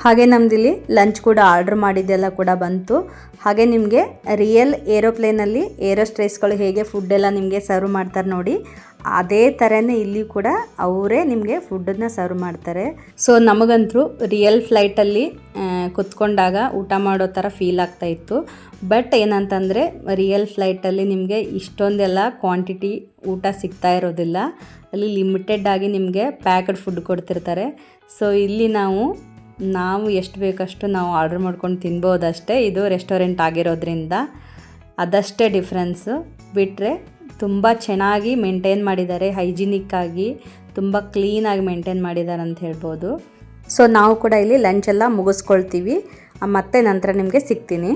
ಹಾಗೆ ನಮ್ಮದಿಲ್ಲಿ ಲಂಚ್ ಕೂಡ ಆರ್ಡ್ರ್ ಮಾಡಿದ್ದೆಲ್ಲ ಕೂಡ ಬಂತು. ಹಾಗೆ ನಿಮಗೆ ರಿಯಲ್ ಏರೋಪ್ಲೇನಲ್ಲಿ ಏರೋಸ್ಟ್ರೇಸ್ಗಳು ಹೇಗೆ ಫುಡ್ಡೆಲ್ಲ ನಿಮಗೆ ಸರ್ವ್ ಮಾಡ್ತಾರೆ ನೋಡಿ, ಅದೇ ಥರನೇ ಇಲ್ಲಿ ಕೂಡ ಅವರೇ ನಿಮಗೆ ಫುಡ್ಡನ್ನು ಸರ್ವ್ ಮಾಡ್ತಾರೆ. ಸೊ ನಮಗಂತೂ ರಿಯಲ್ ಫ್ಲೈಟಲ್ಲಿ ಕುತ್ಕೊಂಡಾಗ ಊಟ ಮಾಡೋ ಥರ ಫೀಲ್ ಆಗ್ತಾಯಿತ್ತು. ಬಟ್ ಏನಂತಂದರೆ ರಿಯಲ್ ಫ್ಲೈಟಲ್ಲಿ ನಿಮಗೆ ಇಷ್ಟೊಂದೆಲ್ಲ ಕ್ವಾಂಟಿಟಿ ಊಟ ಸಿಗ್ತಾ ಇರೋದಿಲ್ಲ. ಅಲ್ಲಿ ಲಿಮಿಟೆಡ್ ಆಗಿ ನಿಮಗೆ ಪ್ಯಾಕ್ಡ್ ಫುಡ್ ಕೊಡ್ತಿರ್ತಾರೆ. ಸೊ ಇಲ್ಲಿ ನಾವು ಎಷ್ಟು ಬೇಕಷ್ಟು ನಾವು ಆರ್ಡ್ರ್ ಮಾಡ್ಕೊಂಡು ತಿನ್ಬೋದಷ್ಟೇ. ಇದು ರೆಸ್ಟೋರೆಂಟ್ ಆಗಿರೋದ್ರಿಂದ ಅದಷ್ಟೇ ಡಿಫ್ರೆನ್ಸು. ಬಿಟ್ಟರೆ ತುಂಬ ಚೆನ್ನಾಗಿ ಮೇಂಟೈನ್ ಮಾಡಿದ್ದಾರೆ, ಹೈಜಿನಿಕ್ಕಾಗಿ ತುಂಬ ಕ್ಲೀನಾಗಿ ಮೇಂಟೈನ್ ಮಾಡಿದ್ದಾರೆ ಅಂತ ಹೇಳ್ಬೋದು. ಸೊ ನಾವು ಕೂಡ ಇಲ್ಲಿ ಲಂಚೆಲ್ಲ ಮುಗಿಸ್ಕೊಳ್ತೀವಿ, ಮತ್ತೆ ನಂತರ ನಿಮಗೆ ಸಿಗ್ತೀನಿ.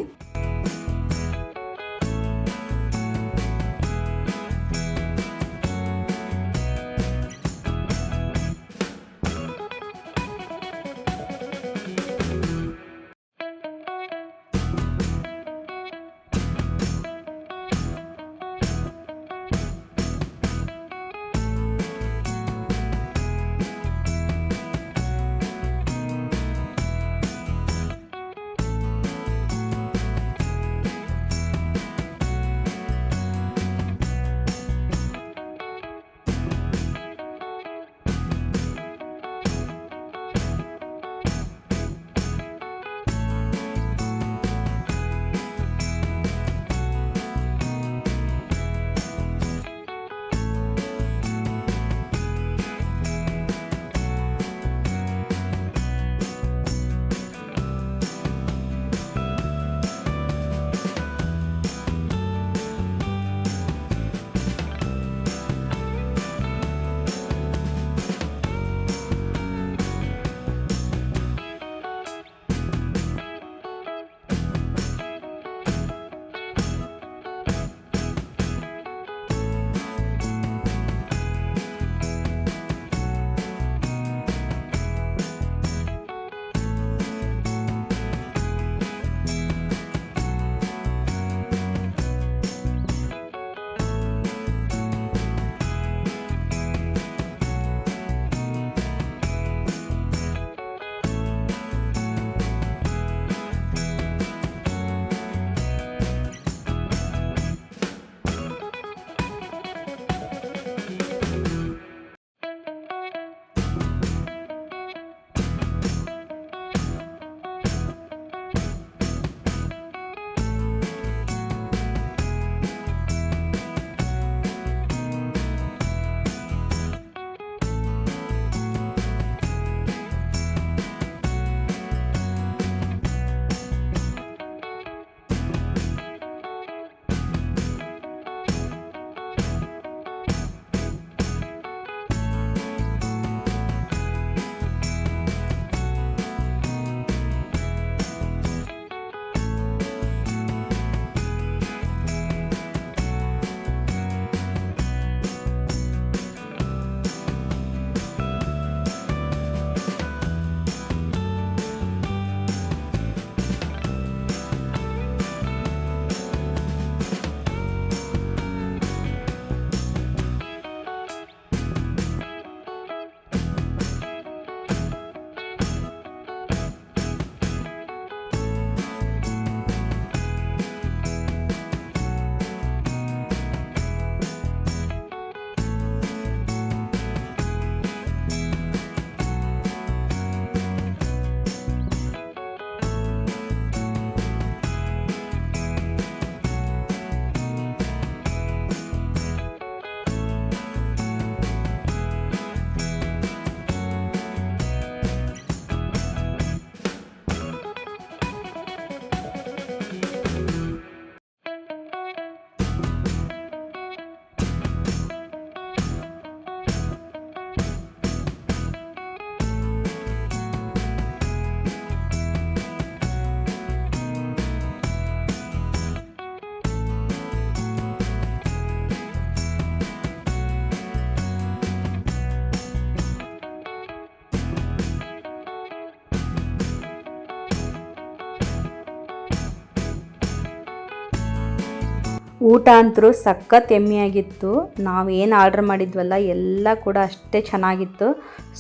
ಊಟ ಅಂತೂ ಸಖತ್ ಯಮ್ಮಿಯಾಗಿತ್ತು. ನಾವು ಏನು ಆರ್ಡ್ರ್ ಮಾಡಿದ್ವಲ್ಲ ಎಲ್ಲ ಕೂಡ ಅಷ್ಟೇ ಚೆನ್ನಾಗಿತ್ತು.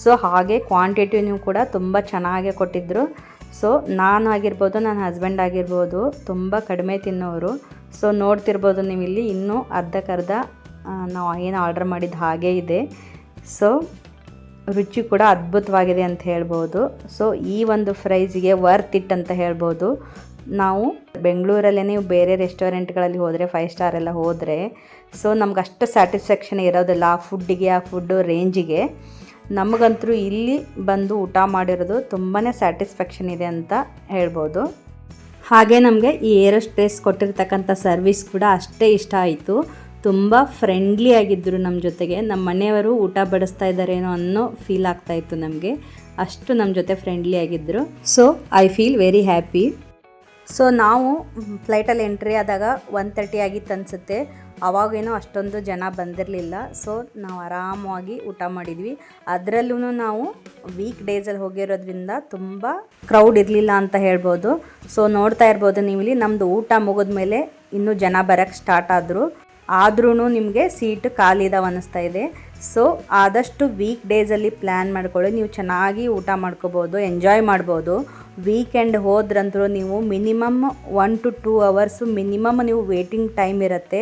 ಸೊ ಹಾಗೆ ಕ್ವಾಂಟಿಟಿನೂ ಕೂಡ ತುಂಬ ಚೆನ್ನಾಗೇ ಕೊಟ್ಟಿದ್ದರು. ಸೊ ನಾನು ಆಗಿರ್ಬೋದು, ನನ್ನ ಹಸ್ಬೆಂಡ್ ಆಗಿರ್ಬೋದು ತುಂಬ ಕಡಿಮೆ ತಿನ್ನೋರು. ಸೊ ನೋಡ್ತಿರ್ಬೋದು ನೀವು ಇಲ್ಲಿ ಇನ್ನೂ ಅರ್ಧಕ್ಕರ್ಧ ನಾವು ಏನು ಆರ್ಡ್ರ್ ಮಾಡಿದ್ದು ಹಾಗೇ ಇದೆ. ಸೊ ರುಚಿ ಕೂಡ ಅದ್ಭುತವಾಗಿದೆ ಅಂತ ಹೇಳ್ಬೋದು. ಸೊ ಈ ಒಂದು ಪ್ರೈಸಿಗೆ ವರ್ತ್ ಇಟ್ ಅಂತ ಹೇಳ್ಬೋದು. ನಾವು ಬೆಂಗಳೂರಲ್ಲೇ ನೀವು ಬೇರೆ ರೆಸ್ಟೋರೆಂಟ್ಗಳಲ್ಲಿ ಹೋದರೆ 5 ಸ್ಟಾರ್ ಎಲ್ಲ ಹೋದರೆ ಸೊ ನಮ್ಗೆ ಅಷ್ಟು ಸ್ಯಾಟಿಸ್ಫ್ಯಾಕ್ಷನ್ ಇರೋದಿಲ್ಲ ಆ ಫುಡ್ಡಿಗೆ, ಆ ಫುಡ್ಡು ರೇಂಜಿಗೆ. ನಮಗಂತೂ ಇಲ್ಲಿ ಬಂದು ಊಟ ಮಾಡಿರೋದು ತುಂಬಾ ಸ್ಯಾಟಿಸ್ಫ್ಯಾಕ್ಷನ್ ಇದೆ ಅಂತ ಹೇಳ್ಬೋದು. ಹಾಗೆ ನಮಗೆ ಈ ಏರೋಸ್ಪೇಸ್ ಕೊಟ್ಟಿರ್ತಕ್ಕಂಥ ಸರ್ವಿಸ್ ಕೂಡ ಅಷ್ಟೇ ಇಷ್ಟ ಆಯಿತು. ತುಂಬ ಫ್ರೆಂಡ್ಲಿ ಆಗಿದ್ದರು ನಮ್ಮ ಜೊತೆಗೆ. ನಮ್ಮ ಮನೆಯವರು ಊಟ ಬಡಿಸ್ತಾ ಇದ್ದಾರೇನೋ ಅನ್ನೋ ಫೀಲ್ ಆಗ್ತಾಯಿತ್ತು ನಮಗೆ. ಅಷ್ಟು ನಮ್ಮ ಜೊತೆ ಫ್ರೆಂಡ್ಲಿ ಆಗಿದ್ದರು. So I feel very happy. So ನಾವು ಫ್ಲೈಟಲ್ಲಿ ಎಂಟ್ರಿ ಆದಾಗ 1:30 ಆಗಿತ್ತು ಅನಿಸುತ್ತೆ. ಅವಾಗೇನೋ ಅಷ್ಟೊಂದು ಜನ ಬಂದಿರಲಿಲ್ಲ. ಸೊ ನಾವು ಆರಾಮವಾಗಿ ಊಟ ಮಾಡಿದ್ವಿ. ಅದರಲ್ಲೂ ನಾವು ವೀಕ್ ಡೇಸಲ್ಲಿ ಹೋಗಿರೋದ್ರಿಂದ ತುಂಬ ಕ್ರೌಡ್ ಇರಲಿಲ್ಲ ಅಂತ ಹೇಳ್ಬೋದು. ಸೊ ನೋಡ್ತಾ ಇರ್ಬೋದು ನೀವು ಇಲ್ಲಿ ನಮ್ಮದು ಊಟ ಮುಗಿದ್ಮೇಲೆ ಇನ್ನೂ ಜನ ಬರೋಕ್ಕೆ ಸ್ಟಾರ್ಟ್ ಆದ್ರೂ ನಿಮಗೆ ಸೀಟ್ ಖಾಲಿ ಇದಾವೆ ಅನ್ನಿಸ್ತಾ ಇದೆ. ಸೊ ಆದಷ್ಟು ವೀಕ್ ಡೇಸಲ್ಲಿ ಪ್ಲ್ಯಾನ್ ಮಾಡ್ಕೊಳ್ಳಿ. ನೀವು ಚೆನ್ನಾಗಿ ಊಟ ಮಾಡ್ಕೋಬೋದು, ಎಂಜಾಯ್ ಮಾಡ್ಬೋದು. ವೀಕೆಂಡ್ ಹೋದ್ರಂತೂ ನೀವು ಮಿನಿಮಮ್ 1 to 2 ಅವರ್ಸು ಮಿನಿಮಮ್ ನೀವು ವೇಟಿಂಗ್ ಟೈಮ್ ಇರುತ್ತೆ.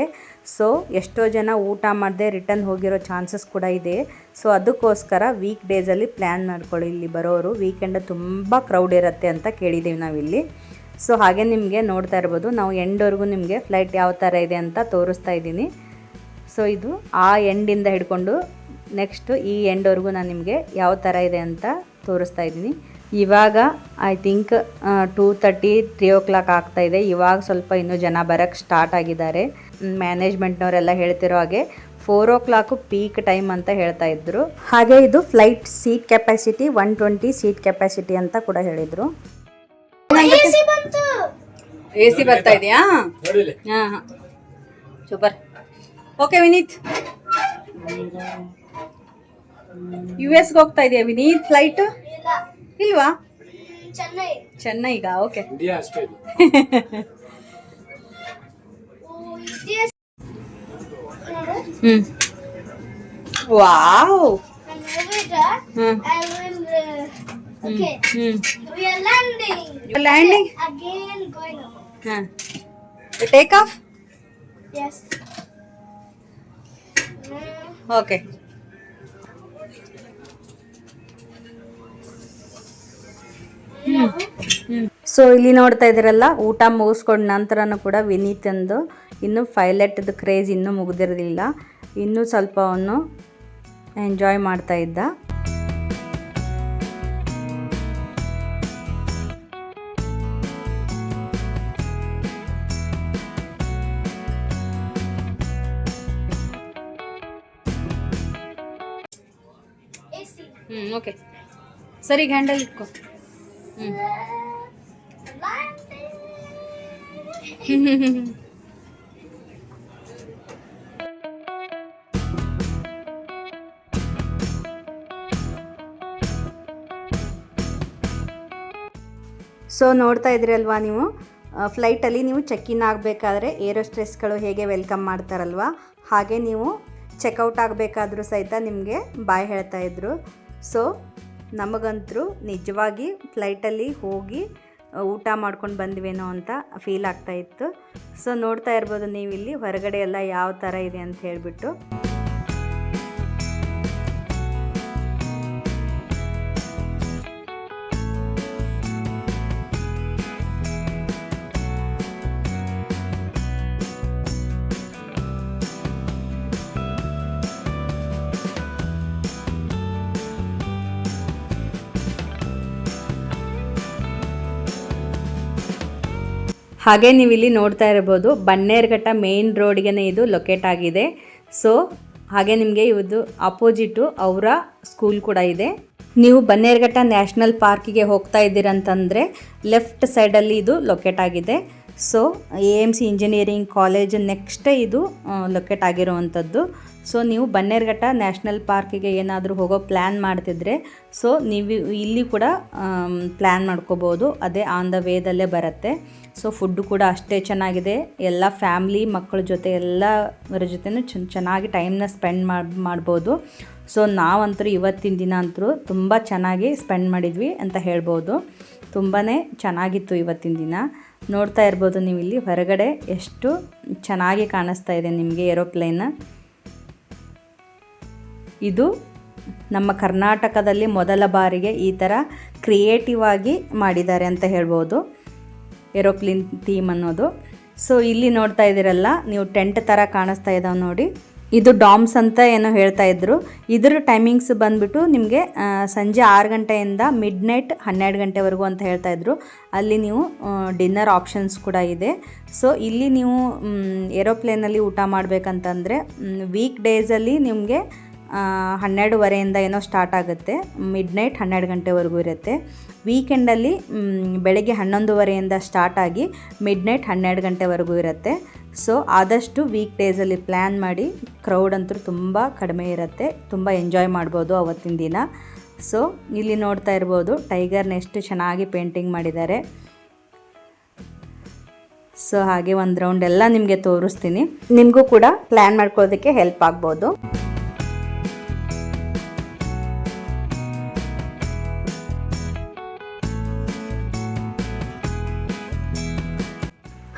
ಸೊ ಎಷ್ಟೋ ಜನ ಊಟ ಮಾಡದೆ ರಿಟರ್ನ್ ಹೋಗಿರೋ ಚಾನ್ಸಸ್ ಕೂಡ ಇದೆ. ಸೊ ಅದಕ್ಕೋಸ್ಕರ ವೀಕ್ ಡೇಸಲ್ಲಿ ಪ್ಲ್ಯಾನ್ ಮಾಡ್ಕೊಳ್ಳಿ ಇಲ್ಲಿ ಬರೋರು. ವೀಕೆಂಡ್ ತುಂಬ ಕ್ರೌಡ್ ಇರುತ್ತೆ ಅಂತ ಕೇಳಿದ್ದೀವಿ ನಾವಿಲ್ಲಿ. ಸೊ ಹಾಗೆ ನಿಮಗೆ ನೋಡ್ತಾ ಇರ್ಬೋದು ನಾವು ಎಂಡ್ವರೆಗೂ ನಿಮಗೆ ಫ್ಲೈಟ್ ಯಾವ ಥರ ಇದೆ ಅಂತ ತೋರಿಸ್ತಾ ಇದ್ದೀನಿ. ಸೊ ಇದು ಆ ಎಂಡಿಂದ ಹಿಡ್ಕೊಂಡು ನೆಕ್ಸ್ಟು ಈ ಎಂಡ್ವರೆಗೂ ನಾನು ನಿಮಗೆ ಯಾವ ಥರ ಇದೆ ಅಂತ ತೋರಿಸ್ತಾ ಇದ್ದೀನಿ. ಇವಾಗ ಐ ಥಿಂಕ್ 2:30, 3 o'clock ಆಗ್ತಾಯಿದೆ. ಇವಾಗ ಸ್ವಲ್ಪ ಇನ್ನೂ ಜನ ಬರೋಕ್ಕೆ ಸ್ಟಾರ್ಟ್ ಆಗಿದ್ದಾರೆ. ಮ್ಯಾನೇಜ್ಮೆಂಟ್ನವರೆಲ್ಲ ಹೇಳ್ತಿರೋ ಹಾಗೆ 4 o'clock ಪೀಕ್ ಟೈಮ್ ಅಂತ ಹೇಳ್ತಾ ಇದ್ರು. ಹಾಗೆ ಇದು flight seat capacity 120 seat capacity ಅಂತ ಕೂಡ ಹೇಳಿದರು. AC ಬರ್ತಾ ಇದೆಯಾ? ಹಾಂ ಹಾಂ, ಸೂಪರ್. ಓಕೆ ವಿನೀತ್, US ಗೆ ಹೋಗ್ತಾ ಇದೆಯಾ ವಿನೀತ್ ಫ್ಲೈಟ್? ಇಲ್ವಾ? ಚೆನ್ನೈಗ? Okay. Wow. Okay. We are landing. Landing? Again going up. You take off? Yes. Okay. So ಇಲ್ಲಿ ನೋಡ್ತಾ ಇದ್ದೀರಲ್ಲ, ಊಟ ಮುಗಿಸ್ಕೊಂಡ ನಂತರನೂ ಕೂಡ ವಿನೀತಂದು ಇನ್ನೂ ಪೈಲಟ್ದು ಕ್ರೇಜ್ ಇನ್ನೂ ಮುಗಿದಿರಲಿಲ್ಲ. ಇನ್ನೂ ಸ್ವಲ್ಪ ಅವನು ಎಂಜಾಯ್ ಮಾಡ್ತಾ ಇದ್ದ. ಓಕೆ, ಸರಿ ಹ್ಯಾಂಡಲ್ ಇಟ್ಕೋ. ಸೊ ನೋಡ್ತಾ ಇದ್ರಿ ಅಲ್ವಾ ನೀವು, ಫ್ಲೈಟಲ್ಲಿ ನೀವು ಚೆಕ್ ಇನ್ ಆಗಬೇಕಾದ್ರೆ ಏರೋಸ್ಟ್ರೆಸ್ಗಳು ಹೇಗೆ ವೆಲ್ಕಮ್ ಮಾಡ್ತಾರಲ್ವ, ಹಾಗೆ ನೀವು ಚೆಕ್ಔಟ್ ಆಗಬೇಕಾದ್ರೂ ಸಹಿತ ನಿಮಗೆ ಬಾಯ್ ಹೇಳ್ತಾ ಇದ್ರು. ಸೊ ನಮಗಂತೂ ನಿಜವಾಗಿ ಫ್ಲೈಟಲ್ಲಿ ಹೋಗಿ ಊಟ ಮಾಡ್ಕೊಂಡು ಬಂದ್ವೇನೋ ಅಂತ ಫೀಲ್ ಆಗ್ತಾಯಿತ್ತು. ಸೊ ನೋಡ್ತಾ ಇರ್ಬೋದು ನೀವು ಇಲ್ಲಿ ಹೊರಗಡೆ ಎಲ್ಲ ಯಾವ ಥರ ಇದೆ ಅಂತ ಹೇಳಿಬಿಟ್ಟು. ಹಾಗೆ ನೀವು ಇಲ್ಲಿ ನೋಡ್ತಾ ಇರ್ಬೋದು ಬನ್ನೇರುಘಟ್ಟ ಮೇನ್ ರೋಡ್ಗೆ ಇದು ಲೊಕೇಟ್ ಆಗಿದೆ. ಸೊ ಹಾಗೆ ನಿಮಗೆ ಇದು ಅಪೋಸಿಟು ಅವರ ಸ್ಕೂಲ್ ಕೂಡ ಇದೆ. ನೀವು ಬನ್ನೇರುಘಟ್ಟ ನ್ಯಾಷನಲ್ ಪಾರ್ಕಿಗೆ ಹೋಗ್ತಾ ಇದ್ದೀರಂತಂದರೆ ಲೆಫ್ಟ್ ಸೈಡಲ್ಲಿ ಇದು ಲೊಕೇಟ್ ಆಗಿದೆ. ಸೊ AMC ಇಂಜಿನಿಯರಿಂಗ್ ಕಾಲೇಜ್ ನೆಕ್ಸ್ಟೇ ಇದು ಲೊಕೇಟ್ ಆಗಿರುವಂಥದ್ದು. ಸೊ ನೀವು ಬನ್ನೇರುಘಟ್ಟ ನ್ಯಾಷನಲ್ ಪಾರ್ಕಿಗೆ ಏನಾದರೂ ಹೋಗೋ ಪ್ಲ್ಯಾನ್ ಮಾಡ್ತಿದ್ರೆ ಸೊ ನೀವು ಇಲ್ಲಿ ಕೂಡ ಪ್ಲ್ಯಾನ್ ಮಾಡ್ಕೋಬೋದು. ಅದೇ ಆನ್ ದ ವೇದಲ್ಲೇ ಬರುತ್ತೆ. ಸೊ ಫುಡ್ಡು ಕೂಡ ಅಷ್ಟೇ ಚೆನ್ನಾಗಿದೆ. ಎಲ್ಲ ಫ್ಯಾಮ್ಲಿ ಮಕ್ಕಳ ಜೊತೆ ಎಲ್ಲರ ಜೊತೆನೂ ಚೆನ್ನಾಗಿ ಟೈಮ್ನ ಸ್ಪೆಂಡ್ ಮಾಡ್ಬೋದು. ಸೊ ನಾವಂತರೂ ಇವತ್ತಿನ ದಿನ ಅಂತೂ ತುಂಬ ಚೆನ್ನಾಗಿ ಸ್ಪೆಂಡ್ ಮಾಡಿದ್ವಿ ಅಂತ ಹೇಳ್ಬೋದು. ತುಂಬಾ ಚೆನ್ನಾಗಿತ್ತು ಇವತ್ತಿನ ದಿನ. ನೋಡ್ತಾ ಇರ್ಬೋದು ನೀವು ಇಲ್ಲಿ ಹೊರಗಡೆ ಎಷ್ಟು ಚೆನ್ನಾಗಿ ಕಾಣಿಸ್ತಾ ಇದೆ ನಿಮಗೆ ಏರೋಪ್ಲೇನ್. ಇದು ನಮ್ಮ ಕರ್ನಾಟಕದಲ್ಲಿ ಮೊದಲ ಬಾರಿಗೆ ಈ ಥರ ಕ್ರಿಯೇಟಿವ್ ಆಗಿ ಮಾಡಿದ್ದಾರೆ ಅಂತ ಹೇಳ್ಬೋದು ಏರೋಪ್ಲೇನ್ ಥೀಮ್ ಅನ್ನೋದು. ಸೊ ಇಲ್ಲಿ ನೋಡ್ತಾ ಇದ್ದೀರಲ್ಲ ನೀವು, ಟೆಂಟ್ ಥರ ಕಾಣಿಸ್ತಾ ಇದ್ದಾವೆ ನೋಡಿ, ಇದು ಡಾಮ್ಸ್ ಅಂತ ಏನೋ ಹೇಳ್ತಾ ಇದ್ರು. ಇದರ ಟೈಮಿಂಗ್ಸ್ ಬಂದುಬಿಟ್ಟು ನಿಮಗೆ ಸಂಜೆ 6 ಗಂಟೆಯಿಂದ ಮಿಡ್ನೈಟ್ 12 ಗಂಟೆವರೆಗೂ ಅಂತ ಹೇಳ್ತಾ ಇದ್ರು. ಅಲ್ಲಿ ನೀವು ಡಿನ್ನರ್ ಆಪ್ಷನ್ಸ್ ಕೂಡ ಇದೆ. ಸೊ ಇಲ್ಲಿ ನೀವು ಏರೋಪ್ಲೇನಲ್ಲಿ ಊಟ ಮಾಡಬೇಕಂತಂದರೆ ವೀಕ್ ಡೇಸಲ್ಲಿ ನಿಮಗೆ 12:30 ಏನೋ ಸ್ಟಾರ್ಟ್ ಆಗುತ್ತೆ, ಮಿಡ್ನೈಟ್ 12 ಗಂಟೆವರೆಗೂ ಇರುತ್ತೆ. ವೀಕೆಂಡಲ್ಲಿ ಬೆಳಗ್ಗೆ 11:30 ಸ್ಟಾರ್ಟ್ ಆಗಿ ಮಿಡ್ನೈಟ್ 12 ಗಂಟೆವರೆಗೂ ಇರುತ್ತೆ. ಸೊ ಆದಷ್ಟು ವೀಕ್ ಡೇಸಲ್ಲಿ ಪ್ಲ್ಯಾನ್ ಮಾಡಿ, ಕ್ರೌಡ್ ಅಂತೂ ತುಂಬ ಕಡಿಮೆ ಇರುತ್ತೆ, ತುಂಬ ಎಂಜಾಯ್ ಮಾಡ್ಬೋದು ಅವತ್ತಿನ ದಿನ. ಸೊ ಇಲ್ಲಿ ನೋಡ್ತಾ ಇರ್ಬೋದು ಟೈಗರ್ನ ಎಷ್ಟು ಚೆನ್ನಾಗಿ ಪೇಂಟಿಂಗ್ ಮಾಡಿದ್ದಾರೆ. ಸೊ ಹಾಗೆ ಒಂದು ರೌಂಡ್ ಎಲ್ಲ ನಿಮಗೆ ತೋರಿಸ್ತೀನಿ, ನಿಮಗೂ ಕೂಡ ಪ್ಲ್ಯಾನ್ ಮಾಡ್ಕೊಳ್ಳೋದಕ್ಕೆ ಹೆಲ್ಪ್ ಆಗ್ಬೋದು.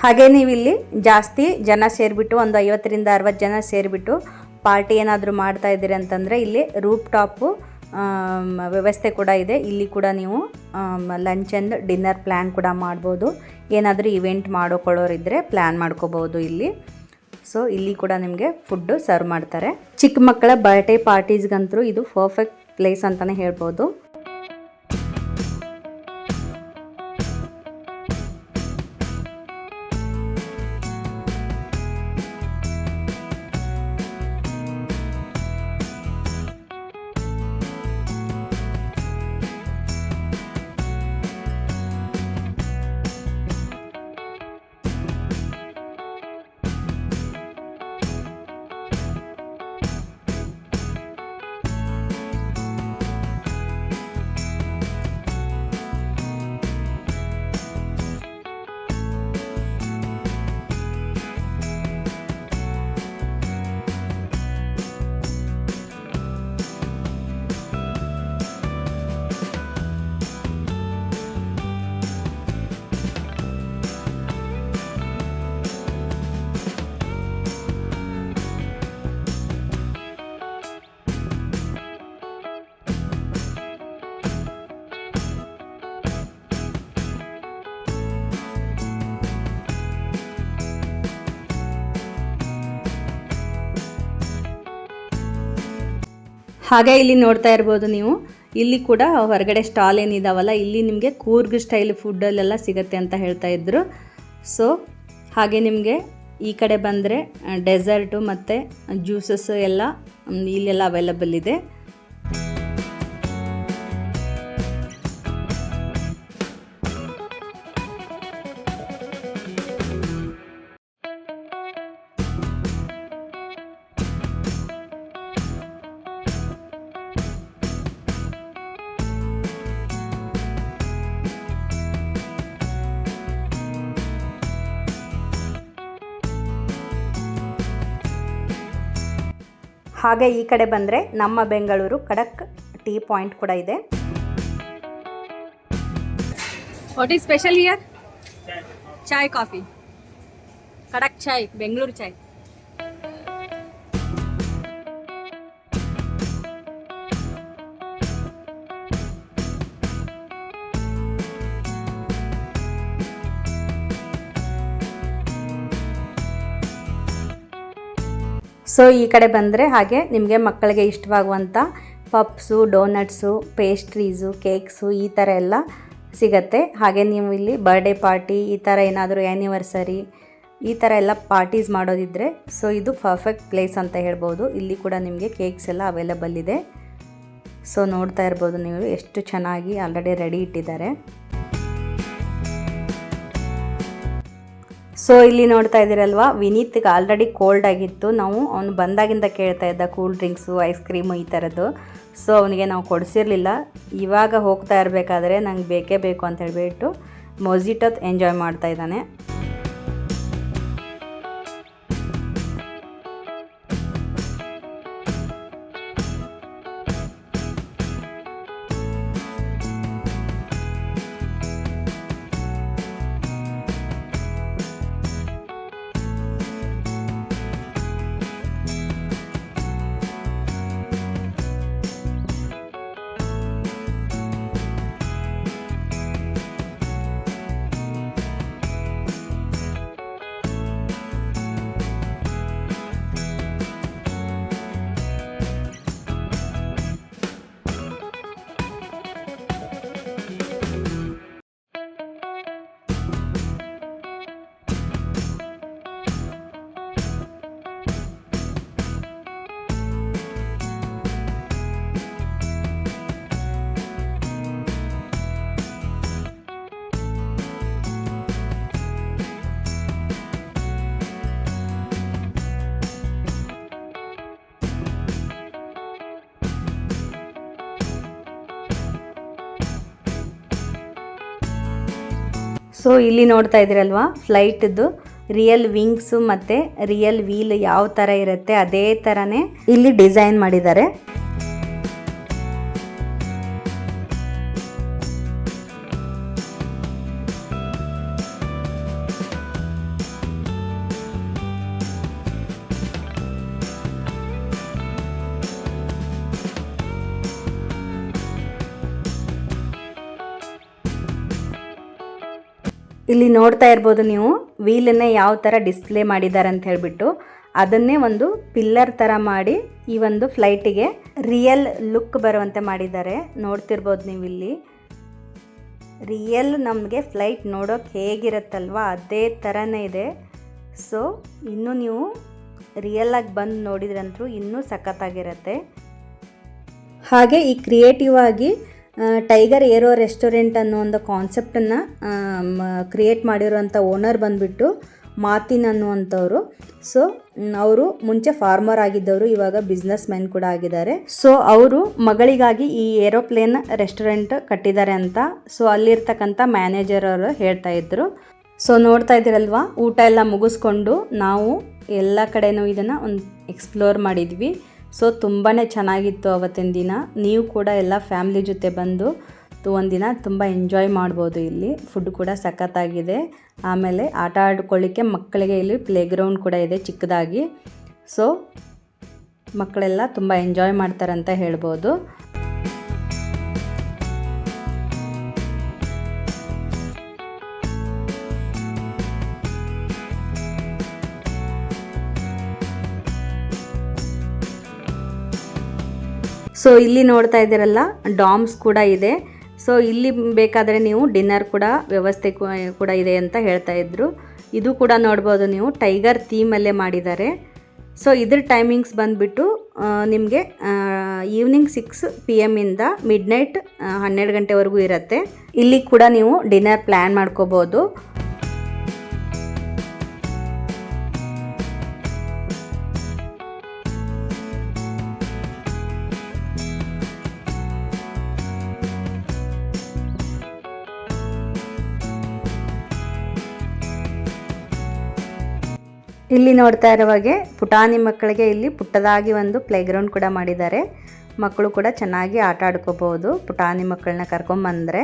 ಹಾಗೆ ನೀವಿಲ್ಲಿ ಜಾಸ್ತಿ ಜನ ಸೇರಿಬಿಟ್ಟು ಒಂದು 50ರಿಂದ 60 ಜನ ಸೇರಿಬಿಟ್ಟು ಪಾರ್ಟಿ ಏನಾದರೂ ಮಾಡ್ತಾ ಇದ್ದೀರಿ ಅಂತಂದರೆ ಇಲ್ಲಿ ರೂಫ್ ಟಾಪು ವ್ಯವಸ್ಥೆ ಕೂಡ ಇದೆ. ಇಲ್ಲಿ ಕೂಡ ನೀವು ಲಂಚ್ ಆ್ಯಂಡ್ ಡಿನ್ನರ್ ಪ್ಲ್ಯಾನ್ ಕೂಡ ಮಾಡ್ಬೋದು. ಏನಾದರೂ ಇವೆಂಟ್ ಮಾಡೋಕೊಳ್ಳೋರಿದ್ದರೆ ಪ್ಲ್ಯಾನ್ ಮಾಡ್ಕೋಬೋದು ಇಲ್ಲಿ. ಸೊ ಇಲ್ಲಿ ಕೂಡ ನಿಮಗೆ ಫುಡ್ಡು ಸರ್ವ್ ಮಾಡ್ತಾರೆ. ಚಿಕ್ಕ ಮಕ್ಕಳ ಬರ್ಡೇ ಪಾರ್ಟೀಸ್ಗಂತೂ ಇದು ಪರ್ಫೆಕ್ಟ್ ಪ್ಲೇಸ್ ಅಂತಲೇ ಹೇಳ್ಬೋದು. ಹಾಗೆ ಇಲ್ಲಿ ನೋಡ್ತಾ ಇರ್ಬೋದು ನೀವು, ಇಲ್ಲಿ ಕೂಡ ಹೊರಗಡೆ ಸ್ಟಾಲ್ ಏನಿದಾವಲ್ಲ, ಇಲ್ಲಿ ನಿಮಗೆ ಕೂರ್ಗ್ ಸ್ಟೈಲ್ ಫುಡ್ಡಲ್ಲೆಲ್ಲ ಸಿಗುತ್ತೆ ಅಂತ ಹೇಳ್ತಾ ಇದ್ರು. ಸೊ ಹಾಗೆ ನಿಮಗೆ ಈ ಕಡೆ ಬಂದರೆ ಡೆಸರ್ಟು ಮತ್ತು ಜ್ಯೂಸಸ್ ಎಲ್ಲ ಇಲ್ಲೆಲ್ಲ ಅವೈಲಬಲ್ ಇದೆ. ಹಾಗೆ ಈ ಕಡೆ ಬಂದರೆ ನಮ್ಮ ಬೆಂಗಳೂರು ಖಡಕ್ ಟೀ ಪಾಯಿಂಟ್ ಕೂಡ ಇದೆ. What is special here? Chai coffee. Kadak chai, Bengaluru chai. So ಈ ಕಡೆ ಬಂದರೆ ಹಾಗೆ ನಿಮಗೆ ಮಕ್ಕಳಿಗೆ ಇಷ್ಟವಾಗುವಂಥ ಪಪ್ಸು, ಡೋನಟ್ಸು, ಪೇಸ್ಟ್ರೀಸು, ಕೇಕ್ಸು ಈ ಥರ ಎಲ್ಲ ಸಿಗತ್ತೆ. ಹಾಗೆ ನೀವು ಇಲ್ಲಿ ಬರ್ಡೇ ಪಾರ್ಟಿ ಈ ಥರ ಏನಾದರೂ ಆ್ಯನಿವರ್ಸರಿ ಈ ಥರ ಎಲ್ಲ ಪಾರ್ಟೀಸ್ ಮಾಡೋದಿದ್ದರೆ ಸೊ ಇದು ಪರ್ಫೆಕ್ಟ್ ಪ್ಲೇಸ್ ಅಂತ ಹೇಳ್ಬೋದು. ಇಲ್ಲಿ ಕೂಡ ನಿಮಗೆ ಕೇಕ್ಸ್ ಎಲ್ಲ ಅವೈಲಬಲ್ ಇದೆ. ಸೊ ನೋಡ್ತಾ ಇರ್ಬೋದು ನೀವು ಎಷ್ಟು ಚೆನ್ನಾಗಿ ಆಲ್ರೆಡಿ ರೆಡಿ ಇಟ್ಟಿದ್ದಾರೆ. ಸೊ ಇಲ್ಲಿ ನೋಡ್ತಾ ಇದ್ದೀರಲ್ವಾ, ವಿನೀತ್ಗೆ ಆಲ್ರೆಡಿ ಕೋಲ್ಡ್ ಆಗಿತ್ತು. ನಾವು ಅವನು ಬಂದಾಗಿಂದ ಕೇಳ್ತಾ ಇದ್ದ ಕೂಲ್ ಡ್ರಿಂಕ್ಸು, ಐಸ್ ಕ್ರೀಮು ಈ ಥರದ್ದು. ಸೊ ಅವನಿಗೆ ನಾವು ಕೊಡಿಸಿರಲಿಲ್ಲ. ಇವಾಗ ಹೋಗ್ತಾ ಇರಬೇಕಾದ್ರೆ ನಂಗೆ ಬೇಕೇ ಬೇಕು ಅಂತ ಹೇಳಿಬಿಟ್ಟು ಮೊಜಿಟೋ ಎಂಜಾಯ್ ಮಾಡ್ತಾ ಇದ್ದಾನೆ. ಸೊ ಇಲ್ಲಿ ನೋಡ್ತಾ ಇದ್ದೀರಲ್ವಾ ಫ್ಲೈಟ್ದು ರಿಯಲ್ ವಿಂಗ್ಸು ಮತ್ತು ರಿಯಲ್ ವೀಲ್ ಯಾವ ಥರ ಇರುತ್ತೆ ಅದೇ ಥರನೇ ಇಲ್ಲಿ ಡಿಸೈನ್ ಮಾಡಿದ್ದಾರೆ. ಇಲ್ಲಿ ನೋಡ್ತಾ ಇರ್ಬೋದು ನೀವು ವೀಲನ್ನೇ ಯಾವ ಥರ ಡಿಸ್ಪ್ಲೇ ಮಾಡಿದ್ದಾರೆ ಅಂತ ಹೇಳಿಬಿಟ್ಟು ಅದನ್ನೇ ಒಂದು ಪಿಲ್ಲರ್ ಥರ ಮಾಡಿ ಈ ಒಂದು ಫ್ಲೈಟಿಗೆ ರಿಯಲ್ ಲುಕ್ ಬರುವಂತೆ ಮಾಡಿದ್ದಾರೆ. ನೋಡ್ತಿರ್ಬೋದು ನೀವು ಇಲ್ಲಿ ರಿಯಲ್ ನಮಗೆ ಫ್ಲೈಟ್ ನೋಡೋಕೆ ಹೇಗಿರುತ್ತಲ್ವ ಅದೇ ಥರನೇ ಇದೆ. ಸೊ ಇನ್ನೂ ನೀವು ರಿಯಲಾಗಿ ಬಂದು ನೋಡಿದ್ರಂತೂ ಇನ್ನೂ ಸಖತ್ತಾಗಿರುತ್ತೆ. ಹಾಗೆ ಈ ಕ್ರಿಯೇಟಿವ್ ಆಗಿ ಟೈಗರ್ ಏರೋ ರೆಸ್ಟೋರೆಂಟ್ ಅನ್ನೋ ಒಂದು ಕಾನ್ಸೆಪ್ಟನ್ನು ಕ್ರಿಯೇಟ್ ಮಾಡಿರೋಂಥ ಓನರ್ ಬಂದುಬಿಟ್ಟು ಮಾತಿನ್ ಅನ್ನುವಂಥವ್ರು. ಸೊ ಅವರು ಮುಂಚೆ ಫಾರ್ಮರ್ ಆಗಿದ್ದವರು, ಇವಾಗ ಬಿಸ್ನೆಸ್ ಮ್ಯಾನ್ ಕೂಡ ಆಗಿದ್ದಾರೆ. ಸೊ ಅವರು ಮಗಳಿಗಾಗಿ ಈ ಏರೋಪ್ಲೇನ್ ರೆಸ್ಟೋರೆಂಟ್ ಕಟ್ಟಿದ್ದಾರೆ ಅಂತ ಸೊ ಅಲ್ಲಿರ್ತಕ್ಕಂಥ ಮ್ಯಾನೇಜರ್ ಅವರು ಹೇಳ್ತಾ ಇದ್ರು. ಸೊ ನೋಡ್ತಾ ಇದ್ದೀರಲ್ವಾ ಊಟ ಎಲ್ಲ ಮುಗಿಸ್ಕೊಂಡು ನಾವು ಎಲ್ಲ ಕಡೆನೂ ಇದನ್ನು ಒಂದು ಎಕ್ಸ್ಪ್ಲೋರ್ ಮಾಡಿದ್ವಿ. ಸೊ ತುಂಬಾ ಚೆನ್ನಾಗಿತ್ತು ಅವತ್ತಿನ ದಿನ. ನೀವು ಕೂಡ ಎಲ್ಲ ಫ್ಯಾಮ್ಲಿ ಜೊತೆ ಬಂದು ಒಂದಿನ ತುಂಬ ಎಂಜಾಯ್ ಮಾಡ್ಬೋದು. ಇಲ್ಲಿ ಫುಡ್ ಕೂಡ ಸಖತ್ತಾಗಿದೆ. ಆಮೇಲೆ ಆಟ ಆಡ್ಕೊಳ್ಳಿಕ್ಕೆ ಮಕ್ಕಳಿಗೆ ಇಲ್ಲಿ ಪ್ಲೇಗ್ರೌಂಡ್ ಕೂಡ ಇದೆ ಚಿಕ್ಕದಾಗಿ. ಸೊ ಮಕ್ಕಳೆಲ್ಲ ತುಂಬ ಎಂಜಾಯ್ ಮಾಡ್ತಾರಂತ ಹೇಳ್ಬೋದು. ಸೊ ಇಲ್ಲಿ ನೋಡ್ತಾ ಇದ್ದೀರಲ್ಲ ಡಾಮ್ಸ್ ಕೂಡ ಇದೆ. ಸೊ ಇಲ್ಲಿ ಬೇಕಾದರೆ ನೀವು ಡಿನ್ನರ್ ಕೂಡ ವ್ಯವಸ್ಥೆ ಕೂಡ ಇದೆ ಅಂತ ಹೇಳ್ತಾ ಇದ್ರು. ಇದು ಕೂಡ ನೋಡ್ಬೋದು ನೀವು ಟೈಗರ್ ಥೀಮಲ್ಲೇ ಮಾಡಿದ್ದಾರೆ. ಸೊ ಇದ್ರ ಟೈಮಿಂಗ್ಸ್ ಬಂದುಬಿಟ್ಟು ನಿಮಗೆ ಈವ್ನಿಂಗ್ 6 PM ಇಂದ ಮಿಡ್ನೈಟ್ 12 ಗಂಟೆವರೆಗೂ ಇರುತ್ತೆ. ಇಲ್ಲಿ ಕೂಡ ನೀವು ಡಿನ್ನರ್ ಪ್ಲ್ಯಾನ್ ಮಾಡ್ಕೋಬೋದು. ಇಲ್ಲಿ ನೋಡ್ತಾ ಇರುವಾಗೆ ಪುಟಾಣಿ ಮಕ್ಕಳಿಗೆ ಇಲ್ಲಿ ಪುಟ್ಟದಾಗಿ ಒಂದು ಪ್ಲೇಗ್ರೌಂಡ್ ಕೂಡ ಮಾಡಿದ್ದಾರೆ. ಮಕ್ಕಳು ಕೂಡ ಚೆನ್ನಾಗಿ ಆಟ ಆಡ್ಕೋಬಹುದು ಪುಟಾಣಿ ಮಕ್ಕಳನ್ನ ಕರ್ಕೊಂಬಂದರೆ.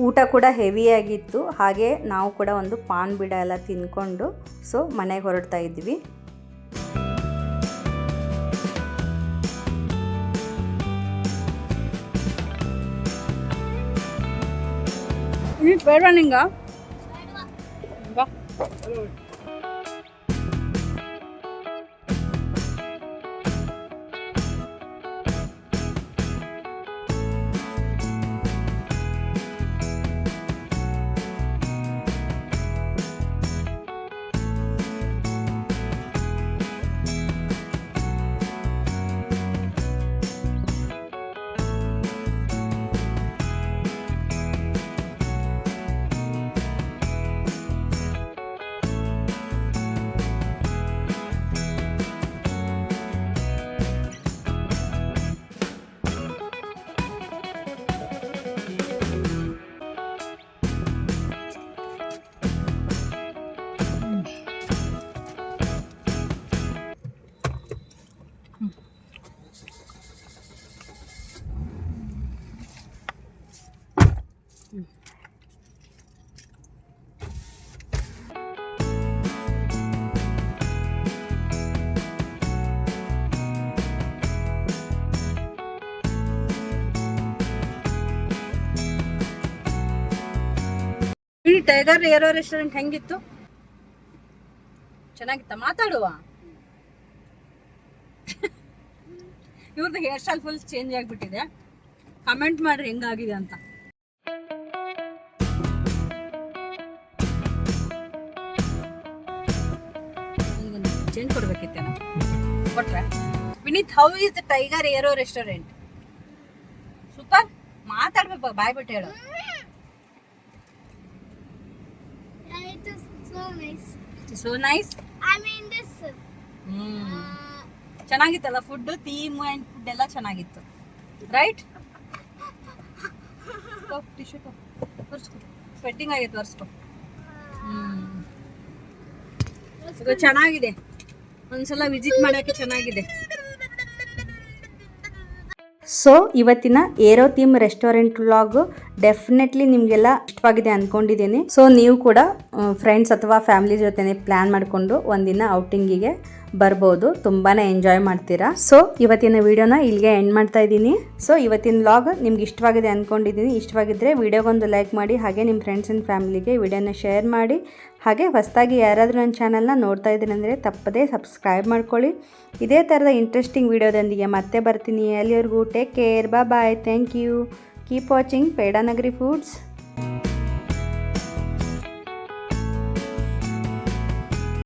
ಊಟ ಕೂಡ ಹೆವಿಯಾಗಿತ್ತು. ಹಾಗೆ ನಾವು ಕೂಡ ಒಂದು ಪಾನ್ ಬೀಡ ಎಲ್ಲ ತಿನ್ಕೊಂಡು ಸೊ ಮನೆಗೆ ಹೊರಡ್ತಾ ಇದ್ವಿ. ಬೇಡ ನಿಂಗ ಟೈಗರ್ ಏರೋ ರೆಸ್ಟೋರೆಂಟ್ ಹೆಂಗಿತ್ತು? ಚೆನ್ನಾಗಿತ್ತ ಮಾತಾಡುವ. ಇವ್ರದ್ದು ಹೇರ್ ಸ್ಟೈಲ್ ಫುಲ್ ಚೇಂಜ್ ಆಗಿಬಿಟ್ಟಿದೆ. ಕಮೆಂಟ್ ಮಾಡ್ರಿ ಹೆಂಗಾಗಿದೆ ಅಂತ. ಚೇಂಜ್ ಕೊಡ್ಬೇಕಿತ್ತೇನೋ, ಕೊಟ್ರೆ. Vineeth, how is the Tiger aero restaurant? Super. ಮಾತಾಡ್ಬೇಕು, ಬಾಯ್ ಬಿಟ್ಟು ಹೇಳು. It is so nice. So nice. I mean this. ಚೆನ್ನಾಗಿತ್ತಲ್ಲ ಫುಡ್, ಥೀಮ್ ಆ್ಯಂಡ್ ಫುಡ್ ಎಲ್ಲ ಚೆನ್ನಾಗಿತ್ತು, ರೈಟ್? ಟಿಶ್ಯೂ ತೋರಿಸ್ಕೊ, ಸ್ವೆಟ್ಟಿಂಗ್ ಆಗೈತೆ, ತೋರಿಸ್ಕೊ. ಇದು ಚೆನ್ನಾಗಿದೆ, ಒಂದ್ಸಲ ವಿಸಿಟ್ ಮಾಡೋಕ್ಕೆ ಚೆನ್ನಾಗಿದೆ. ಸೊ ಇವತ್ತಿನ aero theme restaurant vlog definitely ನಿಮಗೆಲ್ಲ ಇಷ್ಟವಾಗಿದೆ ಅಂದ್ಕೊಂಡಿದ್ದೀನಿ. ಸೊ ನೀವು ಕೂಡ ಫ್ರೆಂಡ್ಸ್ ಅಥವಾ ಫ್ಯಾಮಿಲಿ ಜೊತೆ ಪ್ಲ್ಯಾನ್ ಮಾಡಿಕೊಂಡು ಒಂದಿನ ಔಟಿಂಗಿಗೆ ಬರ್ಬೋದು, ತುಂಬಾ ಎಂಜಾಯ್ ಮಾಡ್ತೀರಾ. ಸೊ ಇವತ್ತಿನ ವಿಡಿಯೋನ ಇಲ್ಲಿಗೆ ಎಂಡ್ ಮಾಡ್ತಾ ಇದ್ದೀನಿ. ಸೊ ಇವತ್ತಿನ ವ್ಲಾಗ್ ನಿಮ್ಗೆ ಇಷ್ಟವಾಗಿದೆ ಅಂದ್ಕೊಂಡಿದ್ದೀನಿ. ಇಷ್ಟವಾಗಿದ್ದರೆ ವಿಡಿಯೋಗೊಂದು ಲೈಕ್ ಮಾಡಿ, ಹಾಗೆ ನಿಮ್ಮ ಫ್ರೆಂಡ್ಸ್ ಆ್ಯಂಡ್ ಫ್ಯಾಮಿಲಿಗೆ ವಿಡಿಯೋನ ಶೇರ್ ಮಾಡಿ. ಹಾಗೆ ಹೊಸದಾಗಿ ಯಾರಾದರೂ ನನ್ನ ಚಾನಲ್ನ ನೋಡ್ತಾ ಇದ್ದೀನಿ ಅಂದರೆ ತಪ್ಪದೇ ಸಬ್ಸ್ಕ್ರೈಬ್ ಮಾಡ್ಕೊಳ್ಳಿ. ಇದೇ ಥರದ ಇಂಟ್ರೆಸ್ಟಿಂಗ್ ವಿಡಿಯೋದೊಂದಿಗೆ ಮತ್ತೆ ಬರ್ತೀನಿ. ಅಲ್ಲಿವರೆಗೂ take care, bye, thank you, keep watching Pedanagari foods.